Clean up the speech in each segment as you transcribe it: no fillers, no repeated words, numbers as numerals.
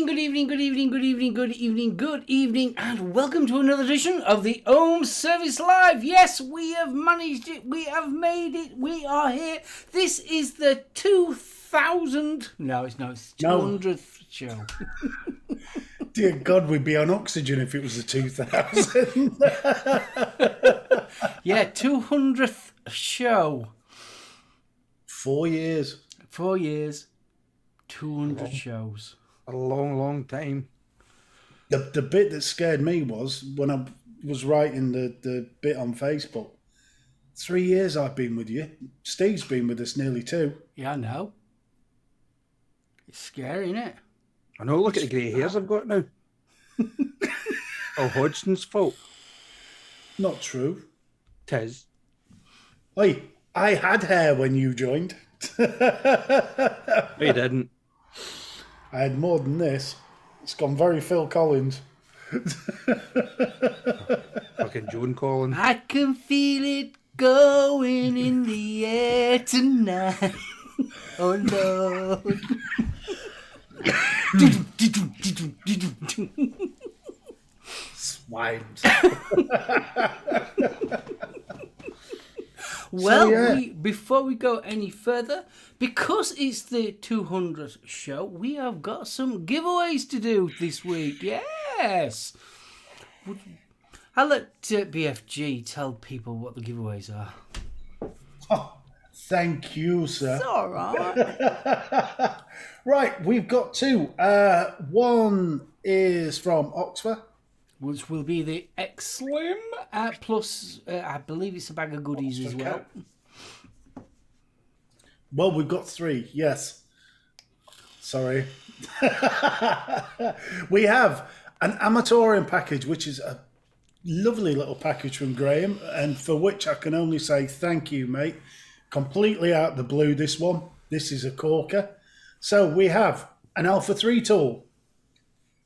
good evening, good evening, good evening, good evening, good evening, and welcome to another edition of the Ohm Service Live. Yes, we have managed it, we have made it, we are here. This is the 200th show. Dear God, we'd be on oxygen if it was the 2000. Yeah, 200th show. 4 years. 4 years, 200 shows. A long time. The bit that scared me was when I was writing the bit on Facebook. 3 years I've been with you. Steve's been with us nearly 2. Yeah, I know. It's scary, isn't it? I know, look at the grey hairs I've got now. All Hodgson's fault. Not true. 'Tis. Oi, I had hair when you joined. No, you didn't. I had more than this. It's gone very Phil Collins. Fucking Joan Collins. I can feel it going in the air tonight. Oh Lord. Swines. Well, So, yeah. before we go any further, because it's the 200th show, we have got some giveaways to do this week. Yes. I'll let BFG tell people what the giveaways are. Oh, thank you, sir. It's all right. Right, we've got 2. One is from Oxford. Which will be the X Slim, plus I believe it's a bag of goodies as well. Well, we've got 3, yes. Sorry. We have an Amatorium package, which is a lovely little package from Graham, and for which I can only say thank you, mate. Completely out of the blue, this one. This is a corker. So we have an Alpha 3 tool.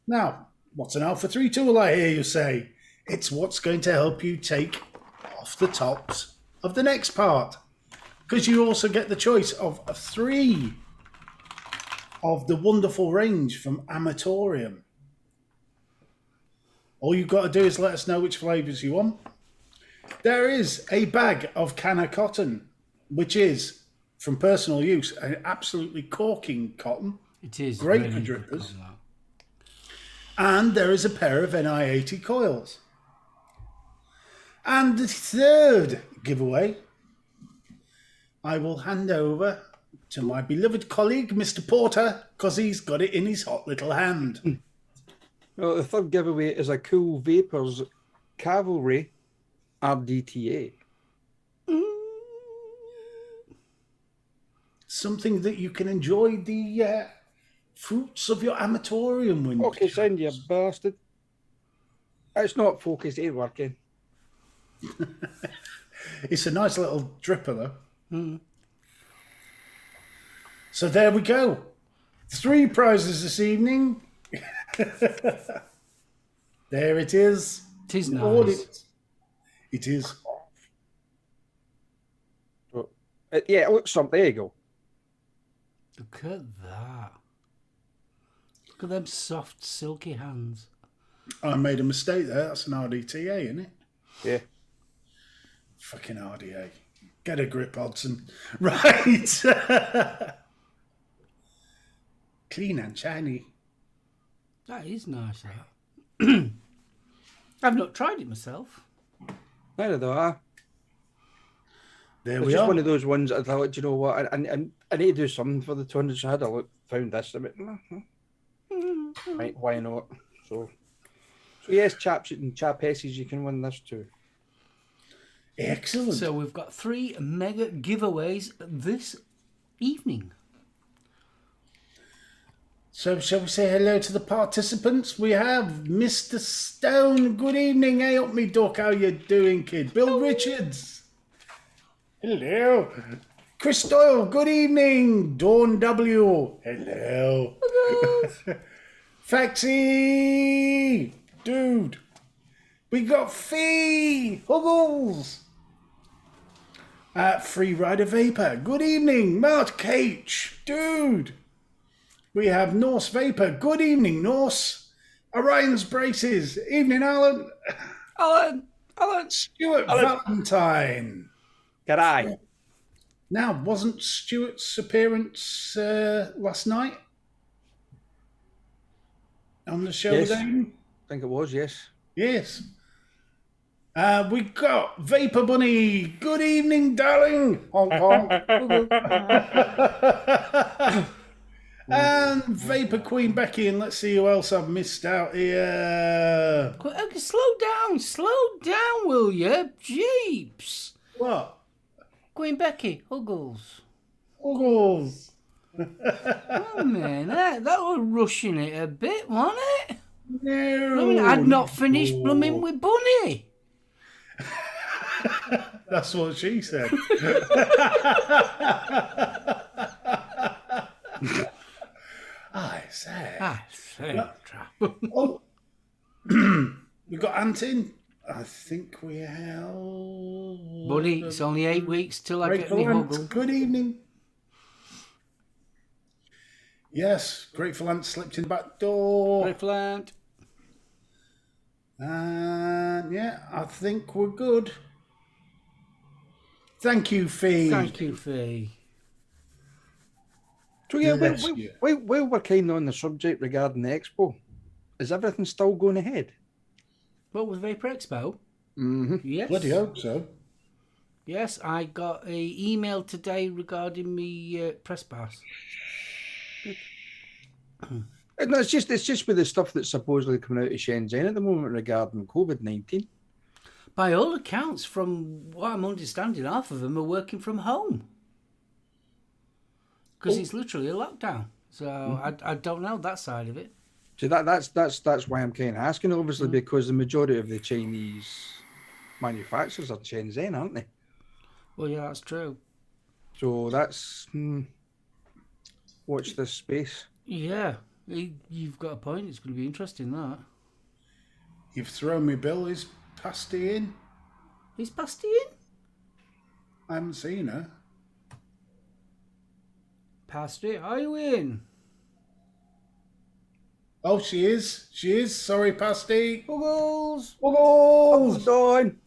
Now, what's an Alpha 3 tool, I hear you say? It's what's going to help you take off the tops of the next part. Because you also get the choice of 3 of the wonderful range from Amatorium. All you've got to do is let us know which flavours you want. There is a bag of Canna cotton, which is, from personal use, an absolutely corking cotton. It is great really for good drippers. on that. And there is a pair of NI80 coils. And the third giveaway, I will hand over to my beloved colleague, Mr. Porter, because he's got it in his hot little hand. Well, the third giveaway is a Cool Vapors Cavalry RDTA. Something that you can enjoy the fruits of your Amatorium with. Focus in, you bastard. It's not focused, it ain't working. It's a nice little dripper, though. So there we go. 3 prizes this evening. There it is. It is nice. Audit. It is. Yeah, it looks something. There you go. Look at that. Look at them soft, silky hands. I made a mistake there. That's an RDTA, isn't it? Yeah. Fucking RDA. Get a grip, Hodgson. Right. Clean and shiny. That is nice, that. I've not tried it myself. Neither do I. There It's we just are. one of those ones I thought, you know what, I need to do something for the 200, so I had a look, found this, I went, right, why not? So yes, chaps and chapesses, you can win this too. Excellent. So we've got 3 mega giveaways this evening. So shall we say hello to the participants? We have Mr. Stone. Good evening. Hey up me duck. How you doing, kid? Bill Richards. Hello. Chris Doyle. Good evening. Dawn W. Hello. Faxi. Dude. We got Fee. Huggles. Free Rider Vapor. Good evening. Mart Cage. Dude. We have Norse Vapor. Good evening, Norse. Orion's Braces. Evening, Alan. Alan. Stuart Valentine. G'day. Now, wasn't Stuart's appearance last night on the show Yes. with Aiden? I think it was, yes. Yes. We got Vapor Bunny. Good evening, darling. Honk, honk. And Vapor Queen Becky, and let's see who else I've missed out here. Okay, slow down, will you? Jeeps. What? Queen Becky, Huggles. Uggles. Oh man, that was rushing it a bit, wasn't it? No. I mean, I'd not finished blooming with Bunny. That's what she said. I say. Oh, we got Antin. I think we have. Bunny, it's only 8 weeks till I get me Huggle. Good evening. Yes, Grateful Ant slipped in the back door. Grateful Ant. And yeah, I think we're good. Thank you, Fee. Thank you, Fee. So yeah, Yes, while we're kind of on the subject regarding the expo, is everything still going ahead? What was Vapor Expo? Mm-hmm. Yes. Bloody hope so. Yes, I got a email today regarding me press pass. No, it's just with the stuff that's supposedly coming out of Shenzhen at the moment regarding COVID-19. By all accounts, from what I'm understanding, half of them are working from home. Because it's literally a lockdown. So I don't know that side of it. So that's why I'm kind of asking, obviously, because the majority of the Chinese manufacturers are Shenzhen, aren't they? Well, yeah, that's true. So that's watch this space. Yeah, you've got a point. It's going to be interesting, that. You've thrown me, Bill. Is Pasty in? Is Pasty in? I haven't seen her. Pasty, are you in? Oh, she is. She is. Sorry, Pasty. Buggles! Buggles! Dawn.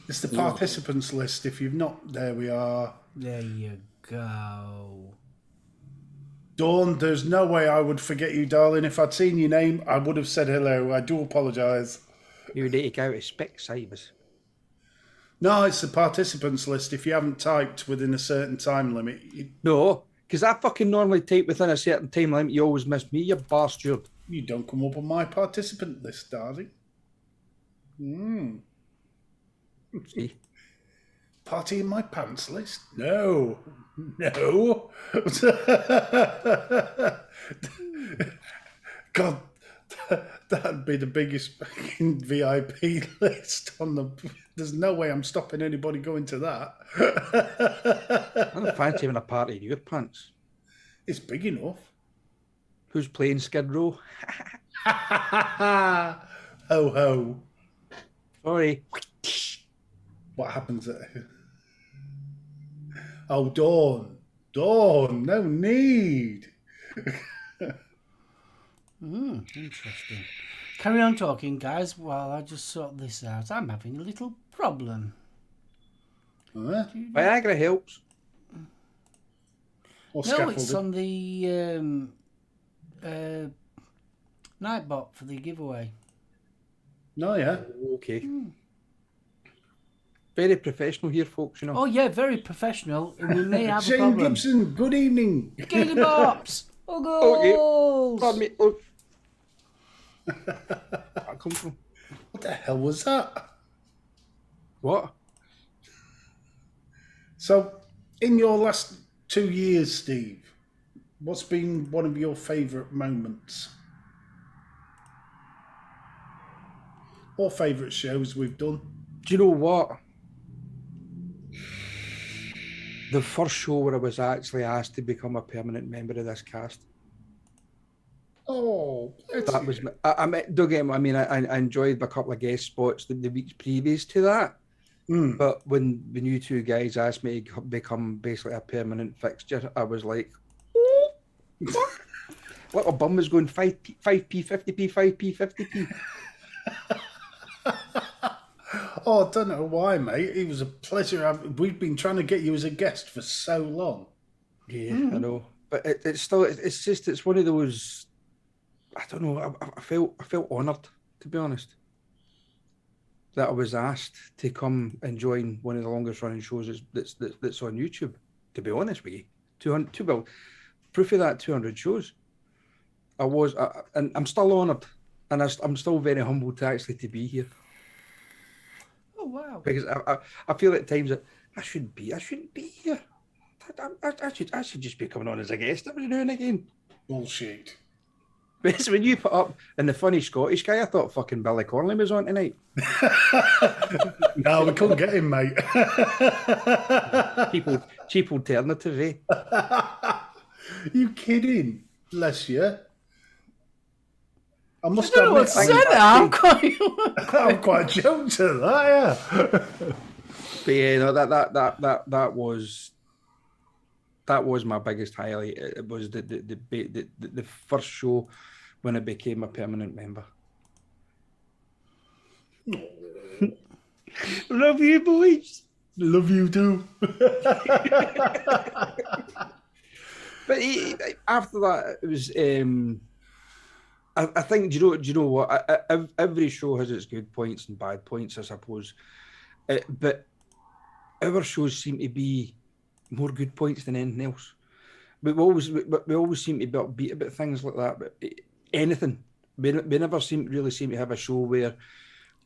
It's the participants list. If you've not, there we are. There you go. Dawn, there's no way I would forget you, darling. If I'd seen your name, I would have said hello. I do apologise. You need to go out of Specsavers. No, it's the participants list. If you haven't typed within a certain time limit, No, because I fucking normally type within a certain time limit. You always miss me, you bastard. you don't come up on my participant list, darling. See? Party in my pants list? No. No. God, that'd be the biggest fucking VIP list on the... There's no way I'm stopping anybody going to that. I don't fancy having a party in your pants. It's big enough. Who's playing Skid Row? Ho ho. Sorry. What happens at... Oh, Dawn. Dawn, no need. Interesting. Carry on talking, guys, while I just sort this out. I'm having a little problem. Huh? Viagra helps. Or No, it's scaffolding. on the Nightbot for the giveaway. No, yeah. Okay. Very professional here, folks, you know. Oh, yeah, very professional. And we may have a Shane problem. Gibson, good evening. Get the bops! Oh, goals! Pardon me. Oh. That come from? What the hell was that? What? So, in your last 2 years, Steve, what's been one of your favourite moments? Or favourite shows we've done? Do you know what? The first show where I was actually asked to become a permanent member of this cast. Oh, That was, I mean, don't get me, I mean, I enjoyed a couple of guest spots the weeks previous to that. But when you two guys asked me to become basically a permanent fixture, I was like, Little bum was going 5p, 50p, 5p, 50p. Oh, I don't know why, mate. It was a pleasure. We've been trying to get you as a guest for so long. Yeah, I know. But it's still, it's one of those, I don't know, I felt honoured, to be honest, that I was asked to come and join one of the longest running shows that's on YouTube, to be honest with you. 200, well, proof of that, 200 shows. And I'm still honoured, and I'm still very humbled to actually to be here. Oh wow! Because I feel at times that I shouldn't be here. I should just be coming on as a guest every now and again. Bullshit. But when you put up in the funny Scottish guy, I thought fucking Billy Connolly was on tonight. No, we couldn't get him, mate. cheap alternative, eh? You kidding? Bless you. I must I don't know what to say there. I'm quite choked at that, yeah. But yeah, no, that was my biggest highlight. It was the first show when I became a permanent member. Love you, boys. Love you too. But after that, it was. I think. Do you know what? Every show has its good points and bad points, I suppose. But our shows seem to be more good points than anything else. We always seem to be upbeat about things like that. But anything, we never really seem to have a show where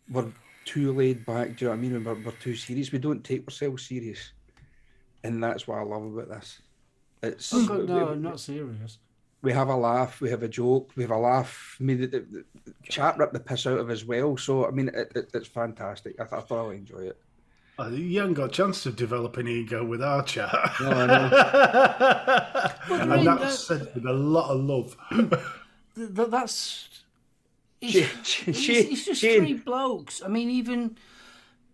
we're too laid back. Do you know what I mean? We're too serious. We don't take ourselves serious, and that's what I love about this. It's no, not serious. We have a laugh, we have a joke, we have a laugh. I mean, the chat ripped the piss out of as well. So I mean, it's fantastic. I thoroughly enjoy it. You haven't got a chance to develop an ego with our chat. No, I know. And that's said with a lot of love. It's just three blokes. I mean, even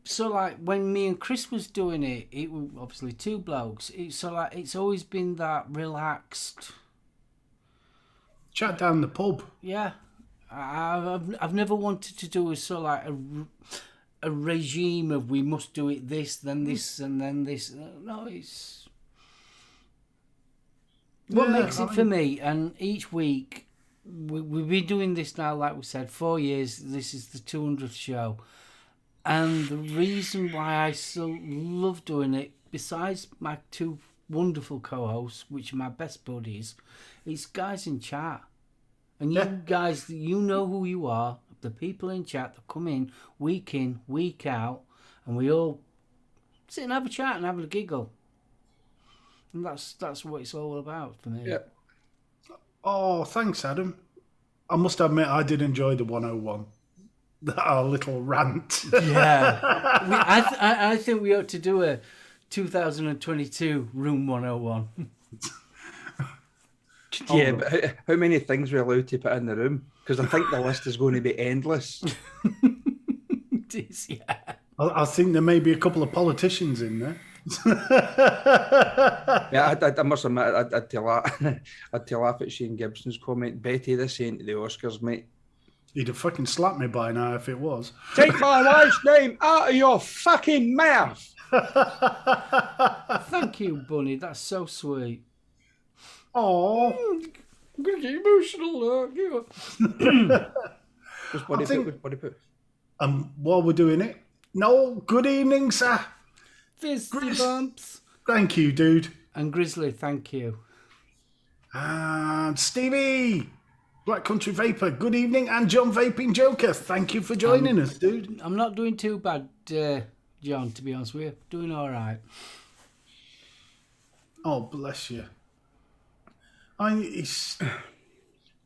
so, like when me and Chris was doing it, it was obviously two blokes. It's always been that relaxed Chat down the pub. Yeah, I've never wanted to do a regime of we must do it this, then this, and then this. No, it's what makes it for me. And each week we've been doing this now, like we said, 4 years. This is the 200th show, and the reason why I still love doing it, besides my two wonderful co-hosts, which are my best buddies, it's guys in chat. And you guys, you know who you are. The people in chat that come in, week out, and we all sit and have a chat and have a giggle. And that's what it's all about for me. Yeah. Oh, thanks, Adam. I must admit, I did enjoy the 101. Our little rant. Yeah. I think we ought to do a 2022 Room 101. Yeah, but how many things we're allowed to put in the room? Because I think the list is going to be endless. It is, yeah. I think there may be a couple of politicians in there. Yeah, I must admit, I'd to laugh at Shane Gibson's comment. Betty, this ain't the Oscars, mate. He'd have fucking slapped me by now if it was. Take my wife's name out of your fucking mouth. Thank you, Bunny. That's so sweet. Oh, I'm going to get emotional now. While we're doing it, Noel, good evening, sir. Fisty bumps. Thank you, dude. And Grizzly, thank you. And Stevie, Black Country Vapor, good evening. And John Vaping Joker, thank you for joining us, dude. I'm not doing too bad, John, to be honest with you. Doing all right. Oh, bless you. I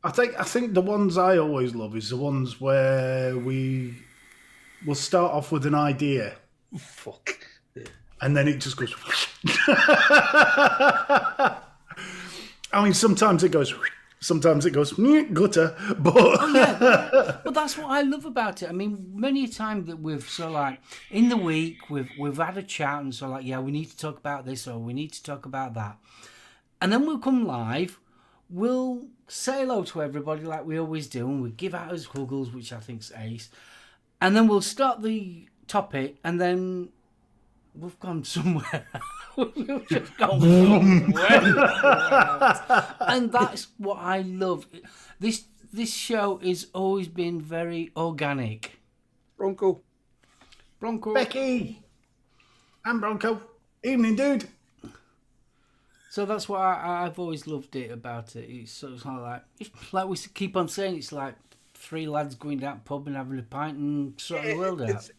think the ones I always love is the ones where we'll start off with an idea. Fuck. And then it just goes. I mean, sometimes it goes gutter, but But that's what I love about it. I mean, many a time that we've in the week we've had a chat and we need to talk about this or we need to talk about that, and then we'll come live. we'll say hello to everybody like we always do, and we give out his huggles, which I think's ace. And then we'll start the topic, and then we've gone somewhere. We've just gone somewhere. And that's what I love. This show has always been very organic. Bronco. Becky and Bronco. Evening, dude. So that's what I've always loved it about it. It's sort of like we keep on saying, it's like three lads going down the pub and having a pint and sorting the world out.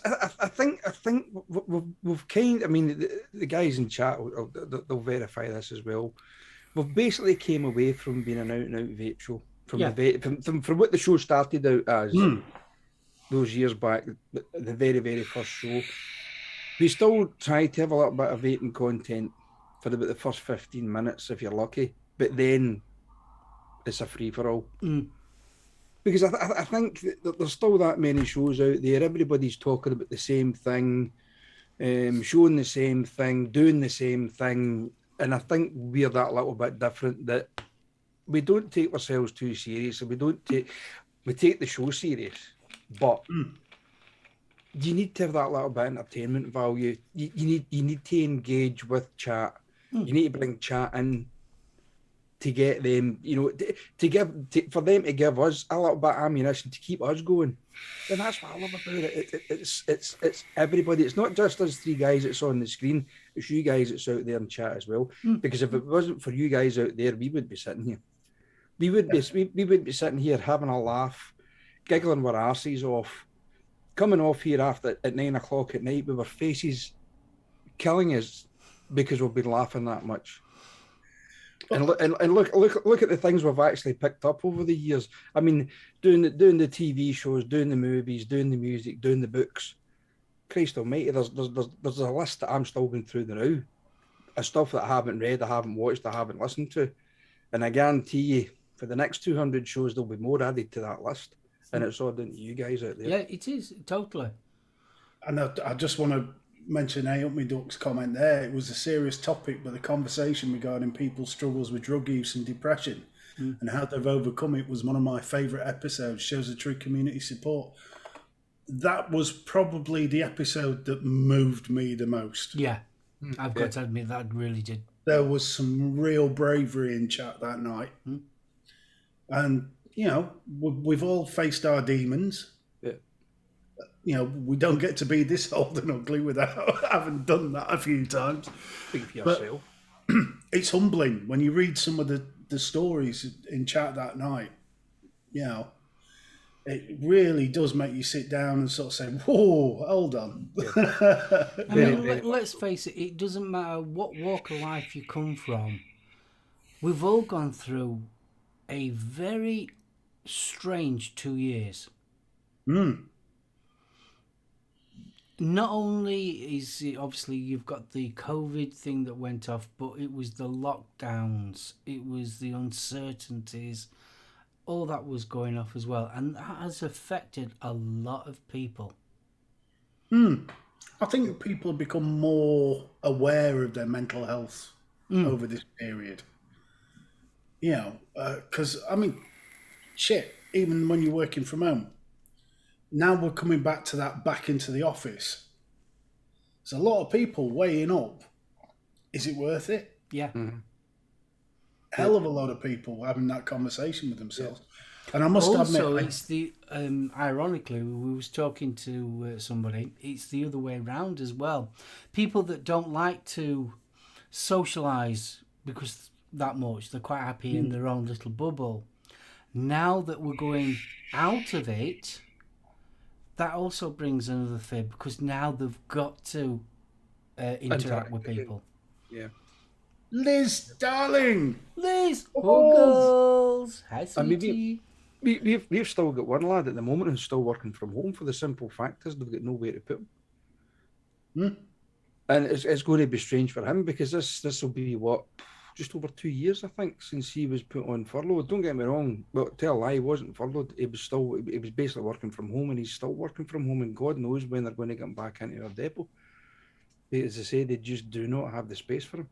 I think we've kind. I mean, the guys in chat they'll verify this as well. We've basically came away from being an out and out vape show from what the show started out as those years back. The very first show. We still try to have a little bit of vaping content for about the first 15 minutes if you're lucky, but then it's a free for all. Because I think that there's still that many shows out there. Everybody's talking about the same thing, showing the same thing, doing the same thing. And I think we're that little bit different, that we don't take ourselves too serious. We take the show serious. But you need to have that little bit of entertainment value. You need to engage with chat. You need to bring chat in to get them, for them to give us a little bit of ammunition to keep us going. And that's what I love about it. It's everybody. It's not just us three guys that's on the screen. It's you guys that's out there in chat as well. Because if it wasn't for you guys out there, we wouldn't be sitting here. We wouldn't be sitting here having a laugh, giggling our arses off, coming off here after at 9 o'clock at night with our faces killing us because we've been laughing that much. And look at the things we've actually picked up over the years. I mean, doing the TV shows, doing the movies, doing the music, doing the books. Christ Almighty, there's a list that I'm still going through now, of stuff that I haven't read, I haven't watched, I haven't listened to, and I guarantee you, for the next 200 shows, there'll be more added to that list, and it's all down to you guys out there. Yeah, it is totally. And I just want to mention Up Me Duck's comment there. It was a serious topic, but the conversation regarding people's struggles with drug use and depression and how they've overcome it was one of my favourite episodes. Shows the true community support. That was probably the episode that moved me the most. Yeah, I've got to admit that really did. There was some real bravery in chat that night. And, we've all faced our demons. We don't get to be this old and ugly without having done that a few times. Speak for yourself. It's humbling when you read some of the stories in chat that night. It really does make you sit down and sort of say, whoa, hold on. I mean, let's face it, it doesn't matter what walk of life you come from. We've all gone through a very strange 2 years. Not only is it, obviously, you've got the COVID thing that went off, but it was the lockdowns, it was the uncertainties, all that was going off as well. And that has affected a lot of people. I think people have become more aware of their mental health over this period. Because, even when you're working from home, now we're coming back to that, back into the office. There's a lot of people weighing up. Is it worth it? Yeah. Hell of a lot of people having that conversation with themselves. And I must admit, it's the ironically, we was talking to somebody. It's the other way around as well. People that don't like to socialise because that much, they're quite happy in their own little bubble. Now that we're going out of it, that also brings another fib, because now they've got to interact with people. Yeah. Liz, darling. Liz, Huggles. Hi, sweetie. We've still got one lad at the moment who's still working from home for the simple fact is they've got nowhere to put him. And it's going to be strange for him, because this will be just over 2 years, I think, since he was put on furlough. Don't get me wrong, but tell a lie, he wasn't furloughed. He was basically working from home, and he's still working from home, and God knows when they're going to get him back into our depot. As I say, they just do not have the space for him.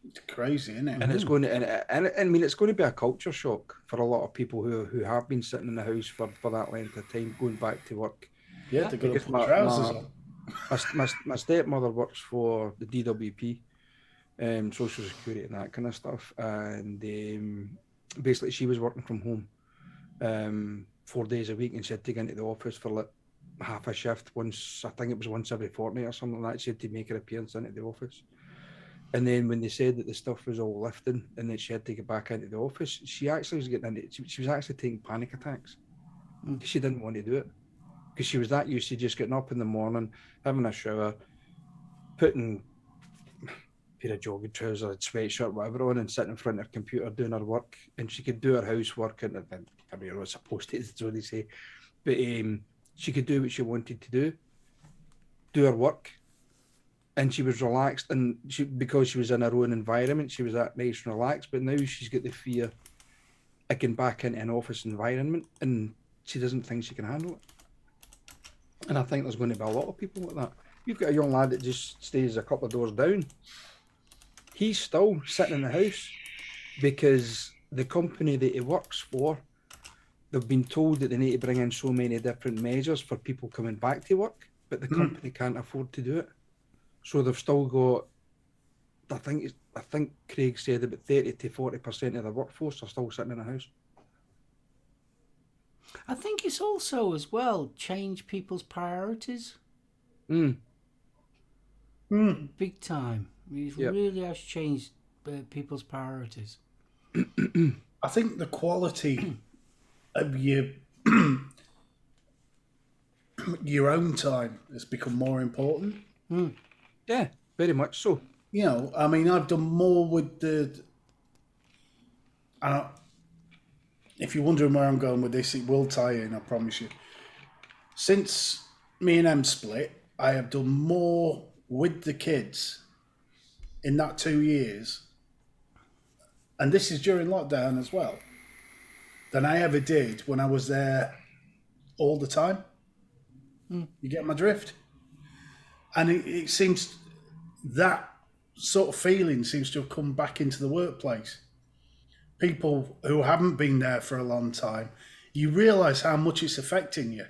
It's crazy, isn't it? And it's going to, and I mean, it's going to be a culture shock for a lot of people who have been sitting in the house for that length of time, going back to work. Yeah, they're going to Because put trousers on. my stepmother works for the DWP, Social Security and that kind of stuff, and basically she was working from home 4 days a week, and she had to get into the office for like half a shift once. I think it was once every fortnight or something like that. She had to make her appearance into the office. And then when they said that the stuff was all lifting and that she had to get back into the office, she actually was getting into she was actually taking panic attacks because she didn't want to do it. Because she was that used to just getting up in the morning, having a shower, putting a pair of jogging trousers, a sweatshirt, whatever on, and sitting in front of her computer doing her work. And she could do her housework, and I mean, I was supposed to, that's what they say. But she could do what she wanted to do her work. And she was relaxed, and because she was in her own environment, she was that nice and relaxed. But now she's got the fear of getting back into an office environment, and she doesn't think she can handle it. And I think there's going to be a lot of people like that. You've got a young lad that just stays a couple of doors down. He's still sitting in the house because the company that he works for, they've been told that they need to bring in so many different measures for people coming back to work, but the company can't afford to do it. So they've still got, I think Craig said about 30 to 40% of the workforce are still sitting in the house. I think it's also as well changed people's priorities. Big time. It really has changed people's priorities. I think the quality of your own time has become more important. Yeah, very much so. You know, I mean, I've done more with if you're wondering where I'm going with this, it will tie in, I promise you. Since me and Em split, I have done more with the kids in that 2 years, and this is during lockdown as well, than I ever did when I was there all the time. You get my drift? And it seems that sort of feeling seems to have come back into the workplace. People who haven't been there for a long time, you realise how much it's affecting you.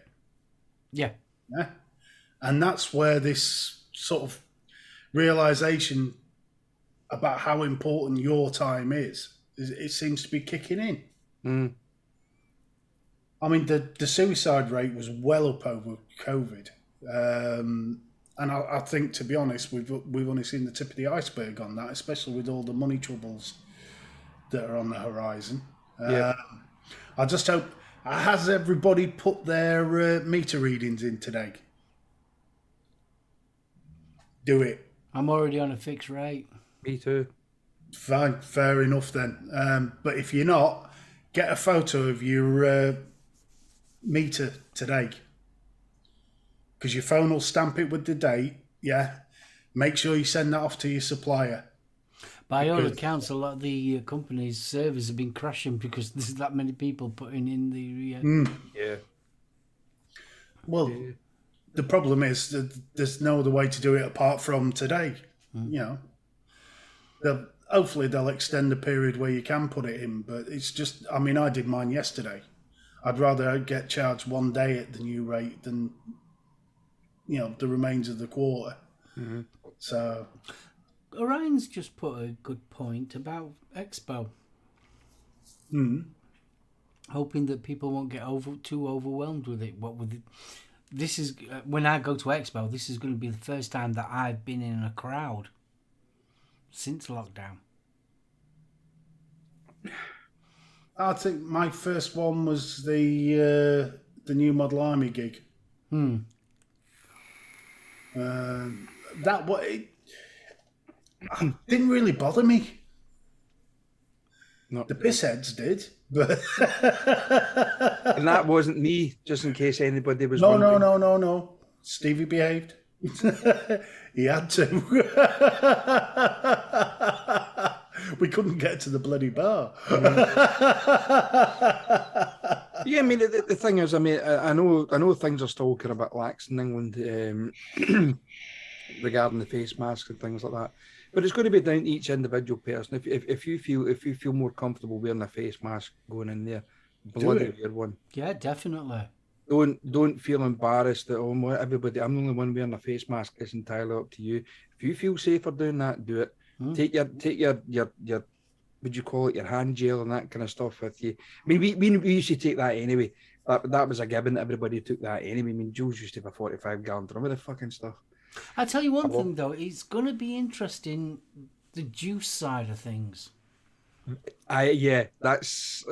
Yeah. And that's where this sort of realisation about how important your time is, it seems to be kicking in. I mean, the suicide rate was well up over COVID. And I think, to be honest, we've only seen the tip of the iceberg on that, especially with all the money troubles that are on the horizon. I just hope, has everybody put their meter readings in today? Do it. I'm already on a fixed rate. Me too. Fine, fair enough then. But if you're not, get a photo of your meter today, because your phone will stamp it with the date. Yeah, make sure you send that off to your supplier. By all accounts, a lot of the companies' servers have been crashing because there's that many people putting in the. Well, the problem is that there's no other way to do it apart from today. You know, hopefully they'll extend the period where you can put it in, but it's just, I mean, I did mine yesterday. I'd rather get charged 1 day at the new rate than, you know, the remains of the quarter. So Orion's just put a good point about Expo. Hoping that people won't get too overwhelmed with it. This is when I go to Expo, this is going to be the first time that I've been in a crowd since lockdown. I think my first one was the new Model Army gig. It didn't really bother me. No. The pissheads did, but and that wasn't me. Just in case anybody was. No. Stevie behaved. He had to. We couldn't get to the bloody bar. Yeah, I mean the thing is, I mean, I know things are still kind of a bit lax in England regarding the face masks and things like that. But it's going to be down to each individual person. If you feel more comfortable wearing a face mask going in there, bloody it. wear one. Yeah, definitely. Don't feel embarrassed that everybody. I'm the only one wearing a face mask. It's entirely up to you. If you feel safer doing that, do it. Take your would you call it, your hand gel and that kind of stuff with you. I mean, we used to take that anyway. That was a given. Everybody took that anyway. I mean, Jules used to have a 45-gallon drum of the fucking stuff. I'll tell you one thing though, it's going to be interesting, the juice side of things. That's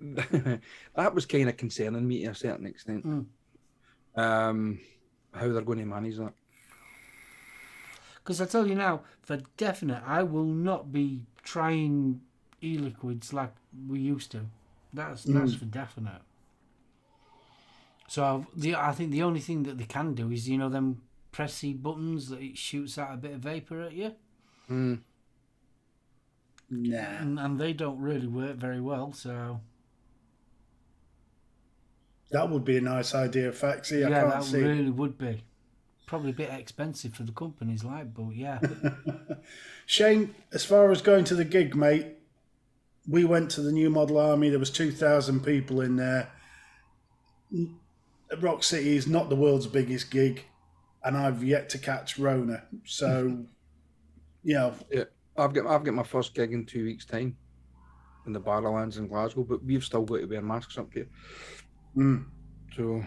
that was kind of concerning me to a certain extent. How they're going to manage that. Because I tell you now, for definite, I will not be trying e-liquids like we used to. That's for definite. So I think the only thing that they can do is, them pressy buttons that it shoots out a bit of vapor at you. Nah. And they don't really work very well, so... That would be a nice idea, Faxi. Yeah, that really would be. Probably a bit expensive for the companies, but yeah. Shane, as far as going to the gig, mate, we went to the New Model Army. There was 2,000 people in there. Rock City is not the world's biggest gig, and I've yet to catch Rona. So, Yeah, I've got my first gig in 2 weeks' time in the Barrowlands in Glasgow, but we've still got to wear masks up here. So,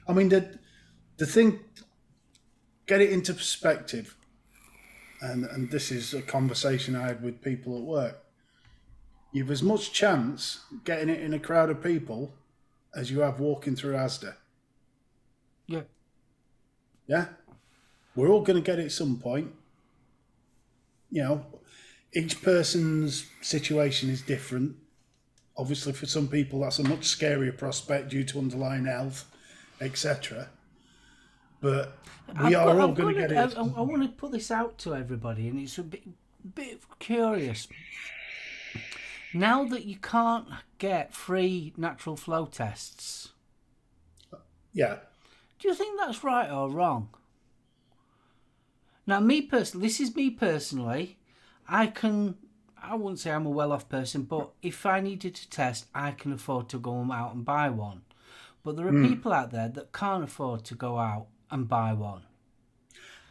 I mean, the thing, get it into perspective, and this is a conversation I had with people at work. You've as much chance getting it in a crowd of people as you have walking through Asda. Yeah. Yeah? We're all going to get it at some point. Each person's situation is different. Obviously, for some people, that's a much scarier prospect due to underlying health, etc. But we are all going to get it. I want to put this out to everybody, and it's a bit curious. Now that you can't get free natural flow tests, Yeah. do you think that's right or wrong? Now, this is me personally. I wouldn't say I'm a well-off person, but if I needed to test, I can afford to go out and buy one. But there are people out there that can't afford to go out and buy one.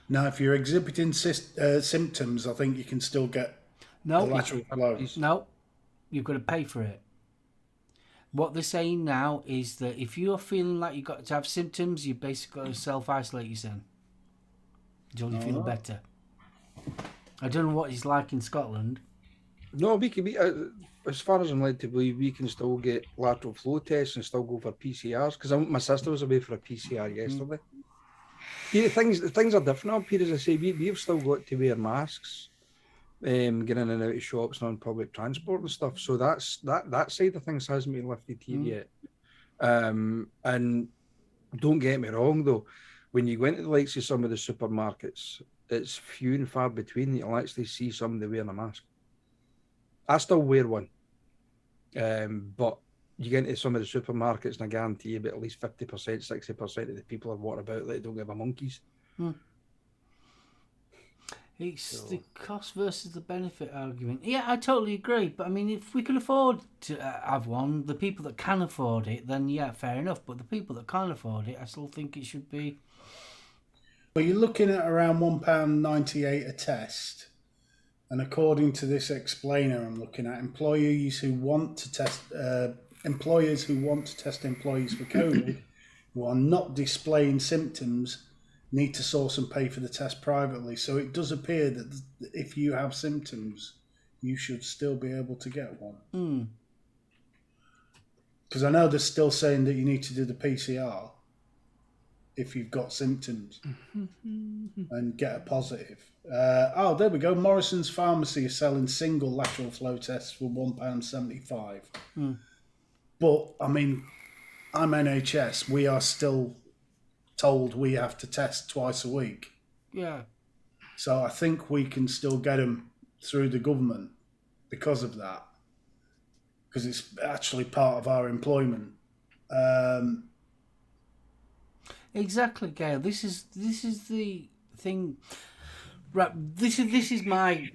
Now, if you're exhibiting symptoms, I think you can still get the lateral flow. No, you've got to pay for it. What they're saying now is that if you're feeling like you've got to have symptoms, you basically got to self-isolate yourself until you feel better. I don't know what it's like in Scotland. No, we can be, as far as I'm led to believe, we can still get lateral flow tests and still go for PCRs, because my sister was away for a PCR yesterday. Yeah, things are different up here, as I say. We've still got to wear masks, getting in and out of shops and on public transport and stuff. So that side of things hasn't been lifted here yet. And don't get me wrong, though, when you go into the likes of some of the supermarkets, it's few and far between that you'll actually see somebody wearing a mask. I still wear one, but you get into some of the supermarkets and I guarantee you about at least 50%, 60% of the people are walking about like they don't give a monkeys. It's the cost versus the benefit argument. Yeah, I totally agree. But I mean, if we can afford to have one, the people that can afford it, then yeah, fair enough. But the people that can't afford it, I still think it should be. Well, you're looking at around £1.98 a test. And according to this explainer I'm looking at, employers who want to test employees for COVID who are not displaying symptoms need to source and pay for the test privately. So it does appear that if you have symptoms, you should still be able to get one. Because I know they're still saying that you need to do the PCR if you've got symptoms and get a positive. There we go. Morrison's Pharmacy is selling single lateral flow tests for £1.75. But, I mean, I'm NHS. We are still told we have to test twice a week. Yeah. So I think we can still get them through the government because of that. Because it's actually part of our employment. Exactly, Gail. This is the thing. Right, this is my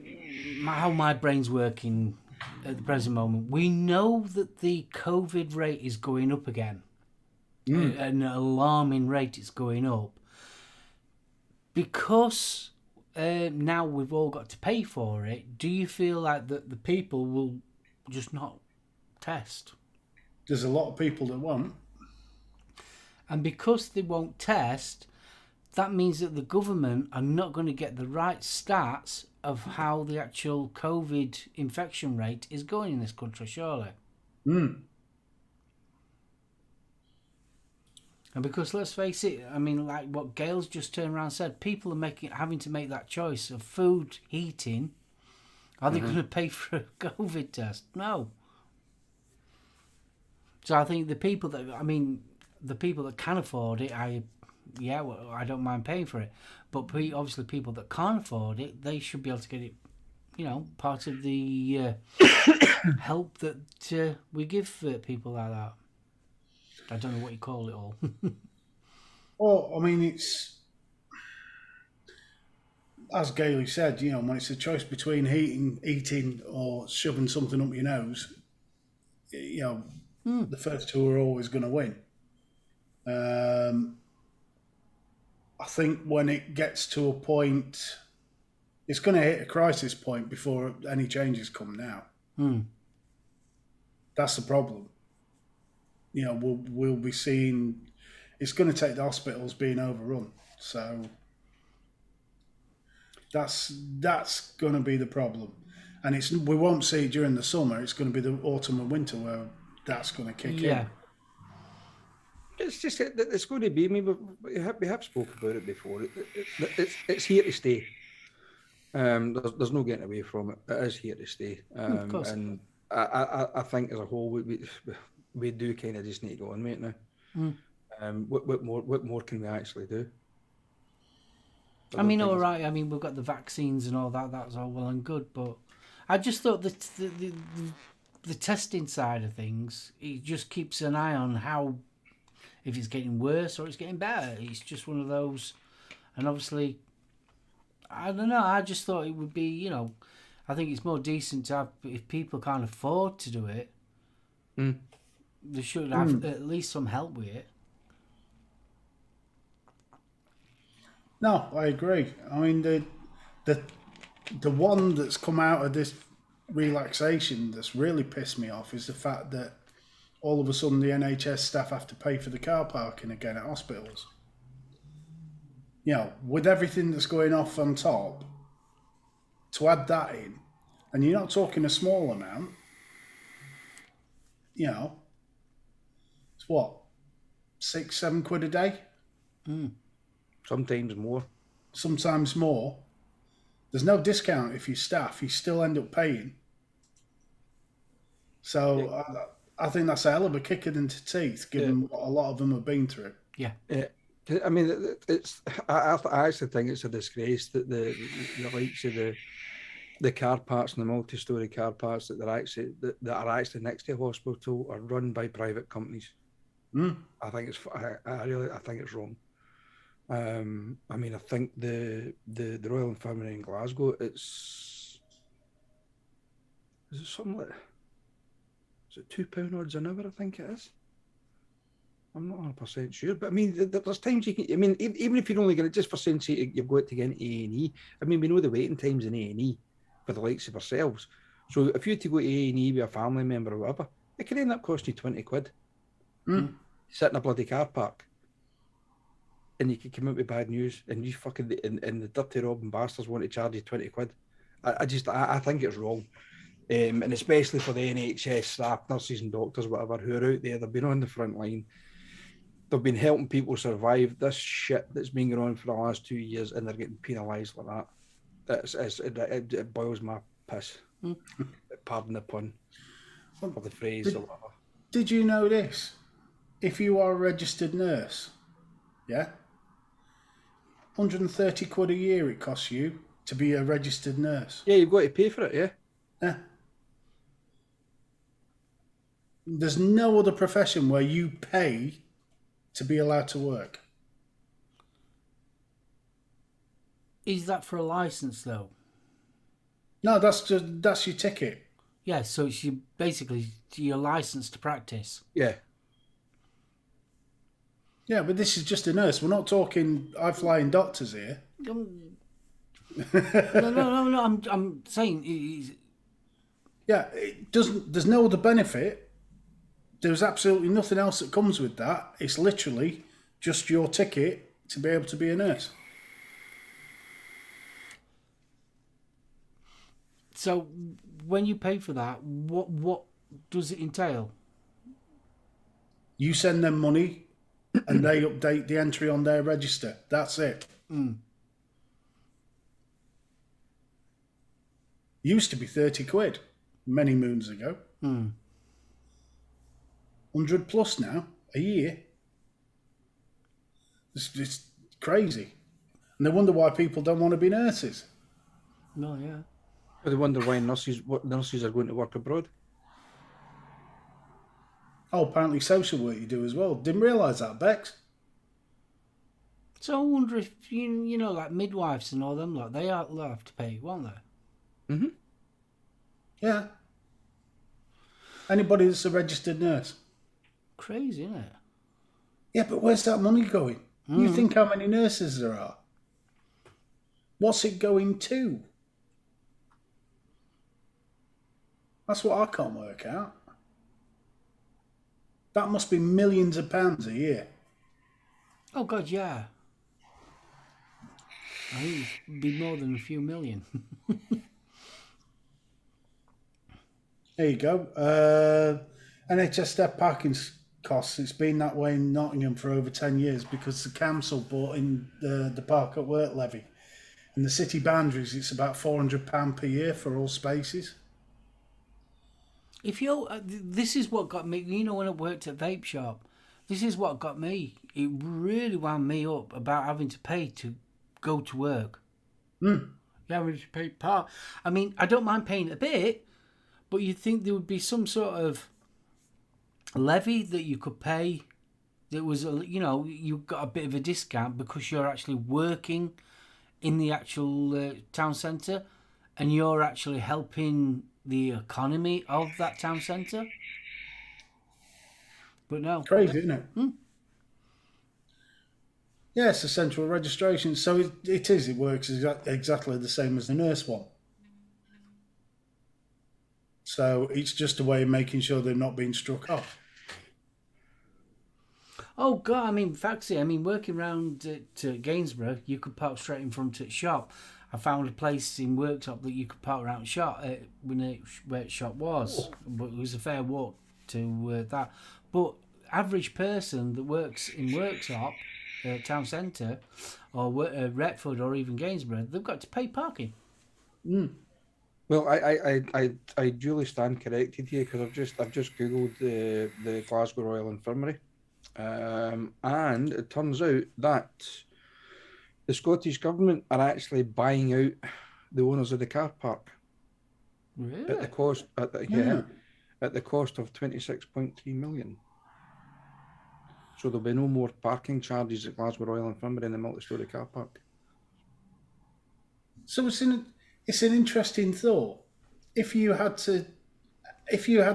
how my brain's working at the present moment. We know that the COVID rate is going up again. At an alarming rate, it's going up. Because now we've all got to pay for it, do you feel like that the people will just not test? There's a lot of people that won't. And because they won't test, that means that the government are not going to get the right stats of how the actual COVID infection rate is going in this country, surely. And because let's face it, I mean, like what Gail's just turned around and said, people are having to make that choice of food, heating. Are they going to pay for a COVID test? No. So I think the people that can afford it, I don't mind paying for it. But obviously, people that can't afford it, they should be able to get it. Part of the help that we give people like that. I don't know what you call it all. Well, I mean, it's as Gailey said, when it's a choice between eating or shoving something up your nose, the first two are always going to win. I think when it gets to a point, it's going to hit a crisis point before any changes come now. That's the problem. We'll be seeing. It's going to take the hospitals being overrun. So that's going to be the problem, and we won't see it during the summer. It's going to be the autumn and winter where that's going to kick in. It's just it's going to be. I mean, we have spoken about it before. It's here to stay. There's no getting away from it. It is here to stay. Of course. And I think as a whole, we do kind of just need to go on, mate. Now, what more can we actually do? I mean, all right. I mean, we've got the vaccines and all that. That's all well and good, but I just thought that the testing side of things, it just keeps an eye on how, if it's getting worse or it's getting better. It's just one of those, and obviously, I don't know. I just thought it would be, I think it's more decent to have, if people can't afford to do it, they should have at least some help with it. No, I agree. I mean, the one that's come out of this relaxation that's really pissed me off is the fact that all of a sudden the NHS staff have to pay for the car parking again at hospitals. With everything that's going off on top, to add that in, and you're not talking a small amount, it's what, £6-7 a day? Sometimes more. Sometimes more. There's no discount if you staff. You still end up paying. So I think that's a hell of a kick in the teeth, given what a lot of them have been through. Yeah. I mean, I actually think it's a disgrace that the likes of the car parks and the multi-story car parks that are actually next to a hospital are run by private companies. I think it's wrong. I mean, I think the Royal Infirmary in Glasgow, is it something like, is it £2 odds an hour? I think it is. I'm not 100% sure, but I mean, there's times you can. I mean, even if you're only going to, just for saying, you've got to get into A&E. I mean, we know the waiting times in A&E for the likes of ourselves. So if you had to go to A&E with a family member or whatever, it can end up costing you £20. Sit in a bloody car park, and you could come out with bad news, and you fucking and the dirty robbing bastards want to charge you £20. I think it's wrong. And especially for the NHS staff, nurses and doctors, whatever, who are out there, they've been on the front line. They've been helping people survive this shit that's been going on for the last 2 years, and they're getting penalised like that. It boils my piss. Pardon the pun for the phrase or whatever. Did you know this? If you are a registered nurse, £130 a year it costs you to be a registered nurse. Yeah, you've got to pay for it, yeah. There's no other profession where you pay to be allowed to work. Is that for a license though? No, that's your ticket. Yeah, so it's basically your license to practice. Yeah. Yeah, but this is just a nurse. We're not talking high-flying doctors here. No. I'm saying Yeah, it doesn't. There's no other benefit. There's absolutely nothing else that comes with that. It's literally just your ticket to be able to be a nurse. so. When you pay for that, what does it entail? You send them money, and they update the entry on their register. That's it. Used to be 30 quid many moons ago. 100 plus now a year. It's crazy. And they wonder why people don't want to be nurses. No, yeah. They wonder why nurses are going to work abroad. Oh, apparently social work you do as well. Didn't realise that, Bex. So I wonder if you know, like midwives and all them, like they'll have to pay, won't they? Mm-hmm. Yeah. Anybody that's a registered nurse. Crazy, isn't it? Yeah, but where's that money going? You think how many nurses there are? What's it going to? That's what I can't work out. That must be millions of pounds a year. Oh God, yeah. I think it'd be more than a few million. There you go. NHS step parking costs. It's been that way in Nottingham for over 10 years because the council bought in the park at work levy. In the city boundaries, it's about £400 per year for all spaces. If you, this is what got me. You know, when I worked at vape shop, this is what got me. It really wound me up about having to pay to go to work. Yeah, having to pay part. I mean, I don't mind paying a bit, but you'd think there would be some sort of levy that you could pay. That was, you got a bit of a discount because you're actually working in the actual town centre, and you're actually helping the economy of that town centre. But no. Crazy, isn't it? Yeah, it's a central registration. So it works exactly the same as the nurse one. So it's just a way of making sure they're not being struck off. Oh God! I mean, Faxi. I mean, working around at Gainsborough, you could park straight in front of the shop. I found a place in Worktop that you could park around shop where the shop was, but it was a fair walk to that. But average person that works in Worktop, town centre, or Retford, or even Gainsborough, they've got to pay parking. Well, I duly stand corrected here because I've just googled the Glasgow Royal Infirmary, and it turns out that the Scottish Government are actually buying out the owners of the car park. Really? At the cost of 26.3 million. So there'll be no more parking charges at Glasgow Royal Infirmary in the multi-storey car park. So it's an interesting thought. If you had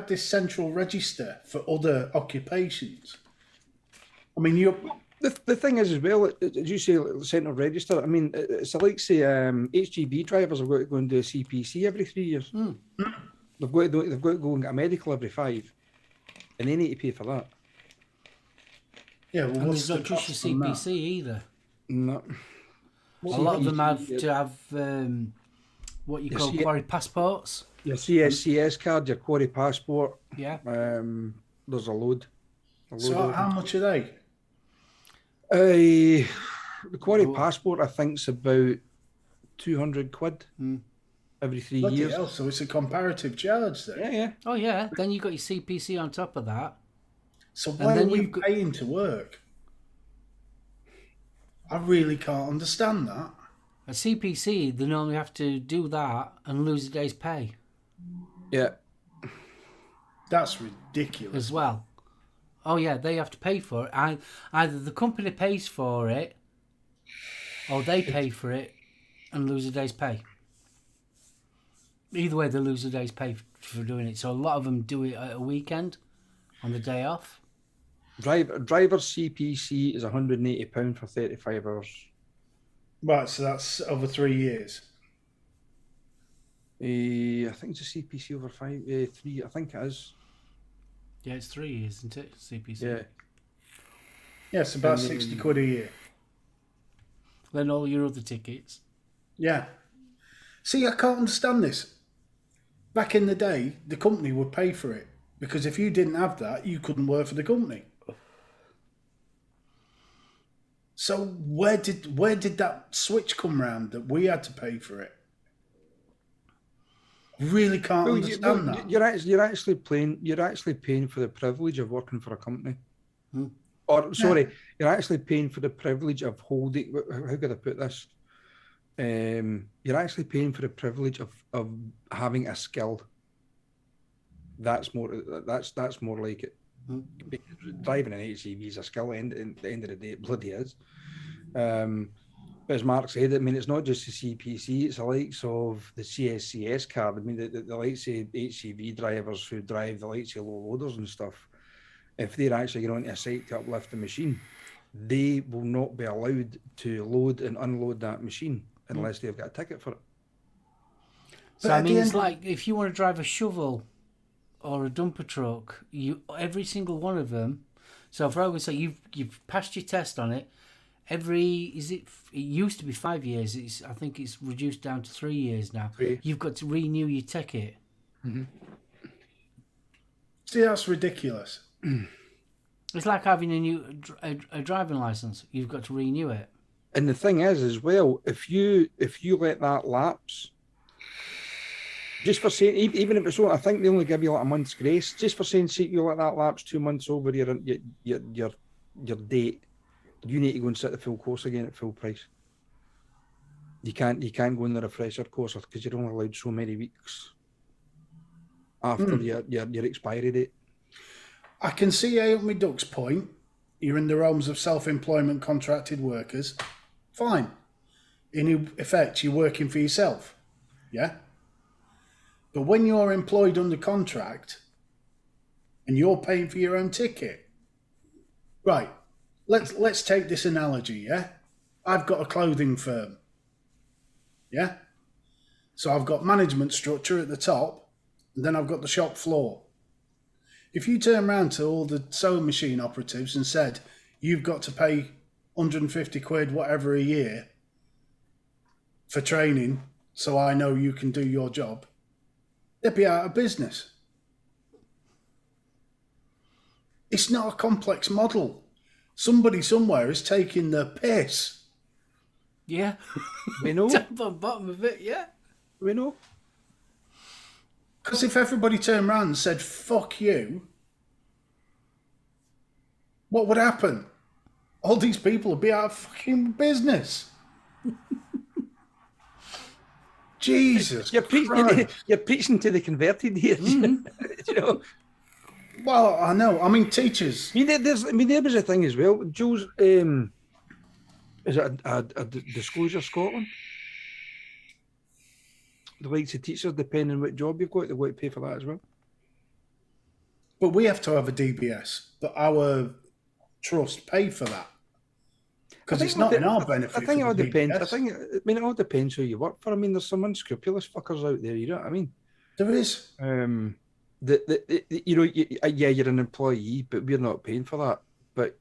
this central register for other occupations, I mean, The thing is as well, as you say, central register. I mean, it's like say HGV drivers have got to go and do a CPC every 3 years. They've got to go and get a medical every 5, and they need to pay for that. Yeah, well, And what's there's not the just cost your on that? CPC either. No. A lot of them have to have what you call quarry passports. Your CSCS card, your quarry passport. Yeah. There's a load. So how much are they? The quarry passport, I think, is about 200 quid every 3 Bloody years. hell, so it's a comparative charge then. Yeah. Oh yeah. Then you got your CPC on top of that. So why then are we you've got- paying to work? I really can't understand that. A CPC, they normally have to do that and lose a day's pay Yeah. That's ridiculous. as well. Oh yeah, they have to pay for it. Either the company pays for it, or they pay for it. and lose a day's pay. Either way, they lose a day's pay for doing it. So a lot of them do it at a weekend on the day off. Driver's CPC is £180 for 35 hours. Right, so that's over 3 years. I think it's a CPC over 3. I think it is. Yeah, it's 3 years, isn't it? CPC. Yeah. Yeah, it's about 60 quid a year. Then all your other tickets. Yeah. See, I can't understand this. Back in the day, the company would pay for it. Because if you didn't have that, you couldn't work for the company. So where did that switch come round that we had to pay for it? I really can't understand that. You're actually paying for the privilege of working for a company. Or sorry, you're actually paying for the privilege of holding. How could I put this? You're actually paying for the privilege of having a skill. That's more like it. Because driving an HCV is a skill, and at the end of the day, it bloody is. But as Mark said, I mean, it's not just the CPC; it's the likes of the CSCS card. I mean, the likes of HCV drivers who drive the likes of low loaders and stuff. If they're actually going onto a site to uplift the machine, they will not be allowed to load and unload that machine unless they've got a ticket for it. So I mean, it's like if you want to drive a shovel or a dumper truck, every single one of them. So for argument's sake, you've passed your test on it. It used to be 5 years. I think it's reduced down to 3 years now. 3. You've got to renew your ticket. Mm-hmm. See, that's ridiculous. It's like having a driving license. You've got to renew it. And the thing is, as well, if you let that lapse, just for saying, even if it's, I think they only give you like a month's grace. Just for saying, see, you let that lapse 2 months over your date, you need to go and sit the full course again at full price. You can't go in the refresher course because you're only allowed so many weeks after your expiry date. I can see out my duck's point. You're in the realms of self-employment contracted workers. Fine. In effect, you're working for yourself. Yeah? But when you're employed under contract and you're paying for your own ticket, right, let's take this analogy, yeah? I've got a clothing firm. Yeah? So I've got management structure at the top, and then I've got the shop floor. If you turn around to all the sewing machine operatives and said, you've got to pay 150 quid, whatever a year for training, so I know you can do your job, they'd be out of business. It's not a complex model. Somebody somewhere is taking the piss. Yeah. We know. Top and bottom of it, yeah. We know. Because if everybody turned around and said, fuck you, what would happen? All these people would be out of fucking business. Jesus Christ. You're preaching to the converted here. You know? Well, I know. I mean, teachers. There was a thing as well. Jules, is it a Disclosure Scotland? The likes of teachers, depending on what job you've got, they've got to pay for that as well. But we have to have a DBS. But our trust pay for that. Because it's not in our benefit. I think it all depends. It all depends who you work for. I mean, there's some unscrupulous fuckers out there. You know what I mean? There is. You're an employee, but we're not paying for that. But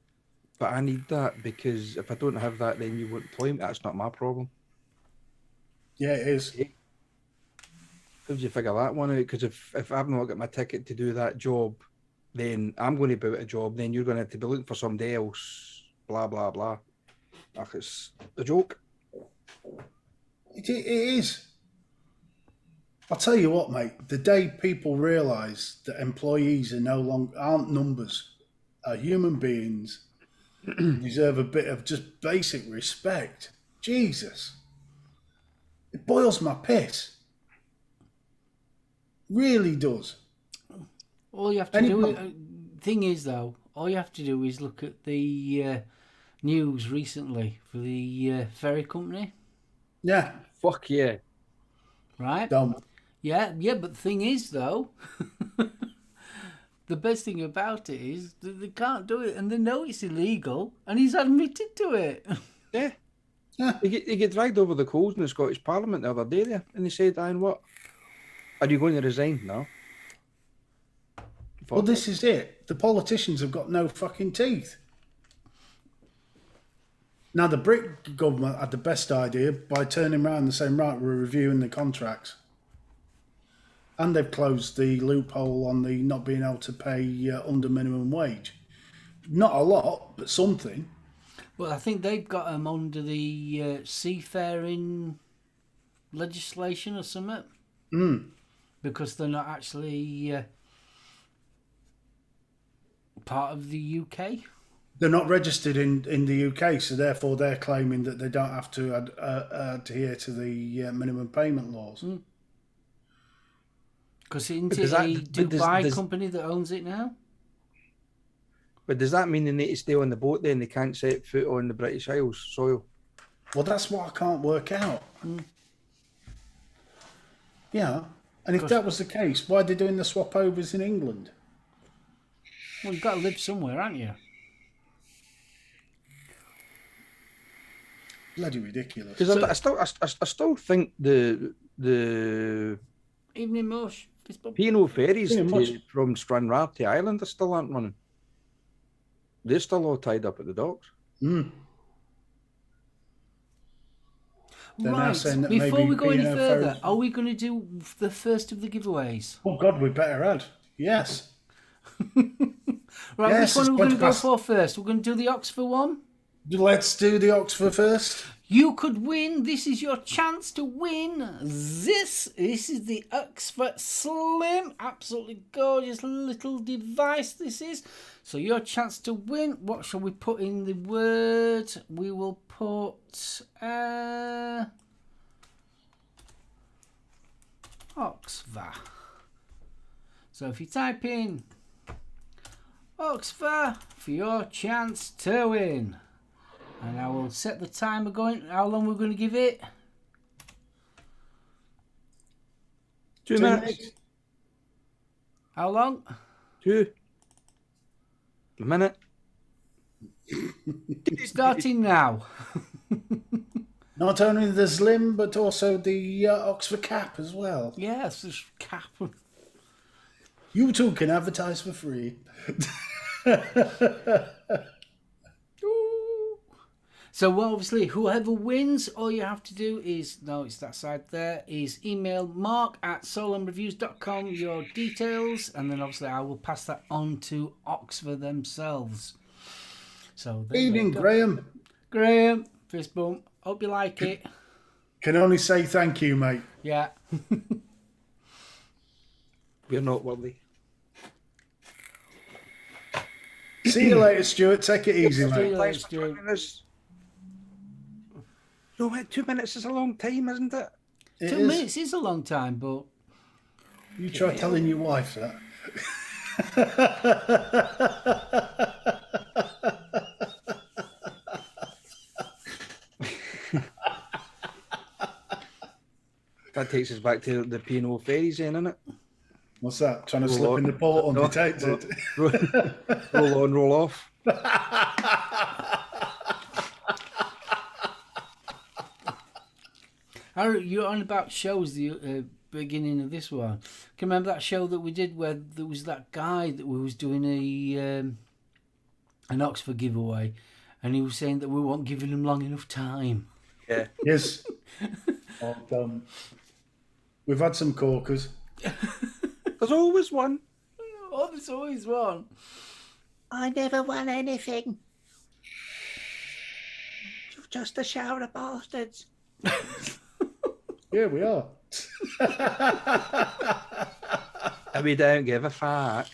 I need that because if I don't have that, then you won't employ me. That's not my problem. Yeah, it is. How do you figure that one out? Because if I've not got my ticket to do that job, then I'm going to be out a job. Then you're going to have to be looking for somebody else. Blah blah blah. Like it's a joke. It is. I'll tell you what, mate. The day people realise that employees aren't numbers, are human beings, deserve a bit of just basic respect. Jesus, it boils my piss. Really does. All you have to do. Thing is, though, all you have to do is look at the news recently for the ferry company. Yeah. fuck yeah. Right? Done. Yeah, but the thing is, though, the best thing about it is that they can't do it, and they know it's illegal, and he's admitted to it. Yeah. Yeah. He get dragged over the coals in the Scottish Parliament the other day there, and he said, "Ian, what? Are you going to resign now?" Well, this is it. The politicians have got no fucking teeth. Now, the Brit government had the best idea by turning around and saying, right, we're reviewing the contracts. And they've closed the loophole on the not being able to pay under minimum wage. Not a lot, but something. Well, I think they've got them under the seafaring legislation or something. Because they're not actually part of the UK. They're not registered in the UK, so therefore they're claiming that they don't have to adhere to the minimum payment laws. Because isn't it a Dubai company that owns it now? But does that mean they need to stay on the boat then? They can't set foot on the British Isles soil? Well, that's what I can't work out. Yeah, and if that was the case, why are they doing the swap overs in England? Well, you've got to live somewhere, haven't you? Bloody ridiculous. Because I still think the Evening Mush. P&O ferries Evening Mush. from Stranraer to Ireland still aren't running. They're still all tied up at the docks. They're now Right, saying that before maybe we go any P&O further, ferries- are we going to do the first of the giveaways? Oh God, we better add. Yes. Right, Yes, which one are we going to it's go past- for first? We're going to do the Oxford one? Let's do the Oxford first. You could win. This is your chance to win. This is the Oxford Slim. Absolutely gorgeous little device this is. So your chance to win. What shall we put in the word? We will put Oxford. So if you type in Oxford for your chance to win. And I will set the timer going. How long we're going to give it? 2 minutes. How long? 2. A minute. Starting now. Not only the Slim, but also the Oxford cap as well. Yes, this cap. You too can advertise for free. So well, obviously, whoever wins, all you have to do is, no, it's that side there, is email mark@soulomreviews.com your details, and then obviously I will pass that on to Oxford themselves. So there you Evening, go. Graham. Fist bump. Hope you like it. Can only say thank you, mate. Yeah. We're not worthy. See you later, Stuart. Take it easy, See mate. you later, Thanks for Stuart. joining us. No, wait, 2 minutes is a long time, isn't it? It 2 is. minutes is a long time, but You try telling your wife that. That takes us back to the P&O ferries then, isn't it? What's that? Trying to Roll slip on. in the port No, undetected. Roll on, roll off. you're on about shows, the beginning of this one. Can you remember that show that we did where there was that guy that was doing an Oxford giveaway, and he was saying that we weren't giving him long enough time. Yeah. Yes. We've had some corkers. There's always one. Oh, there's always one. I never won anything. You're just a shower of bastards. Yeah, we are. And we don't give a fuck.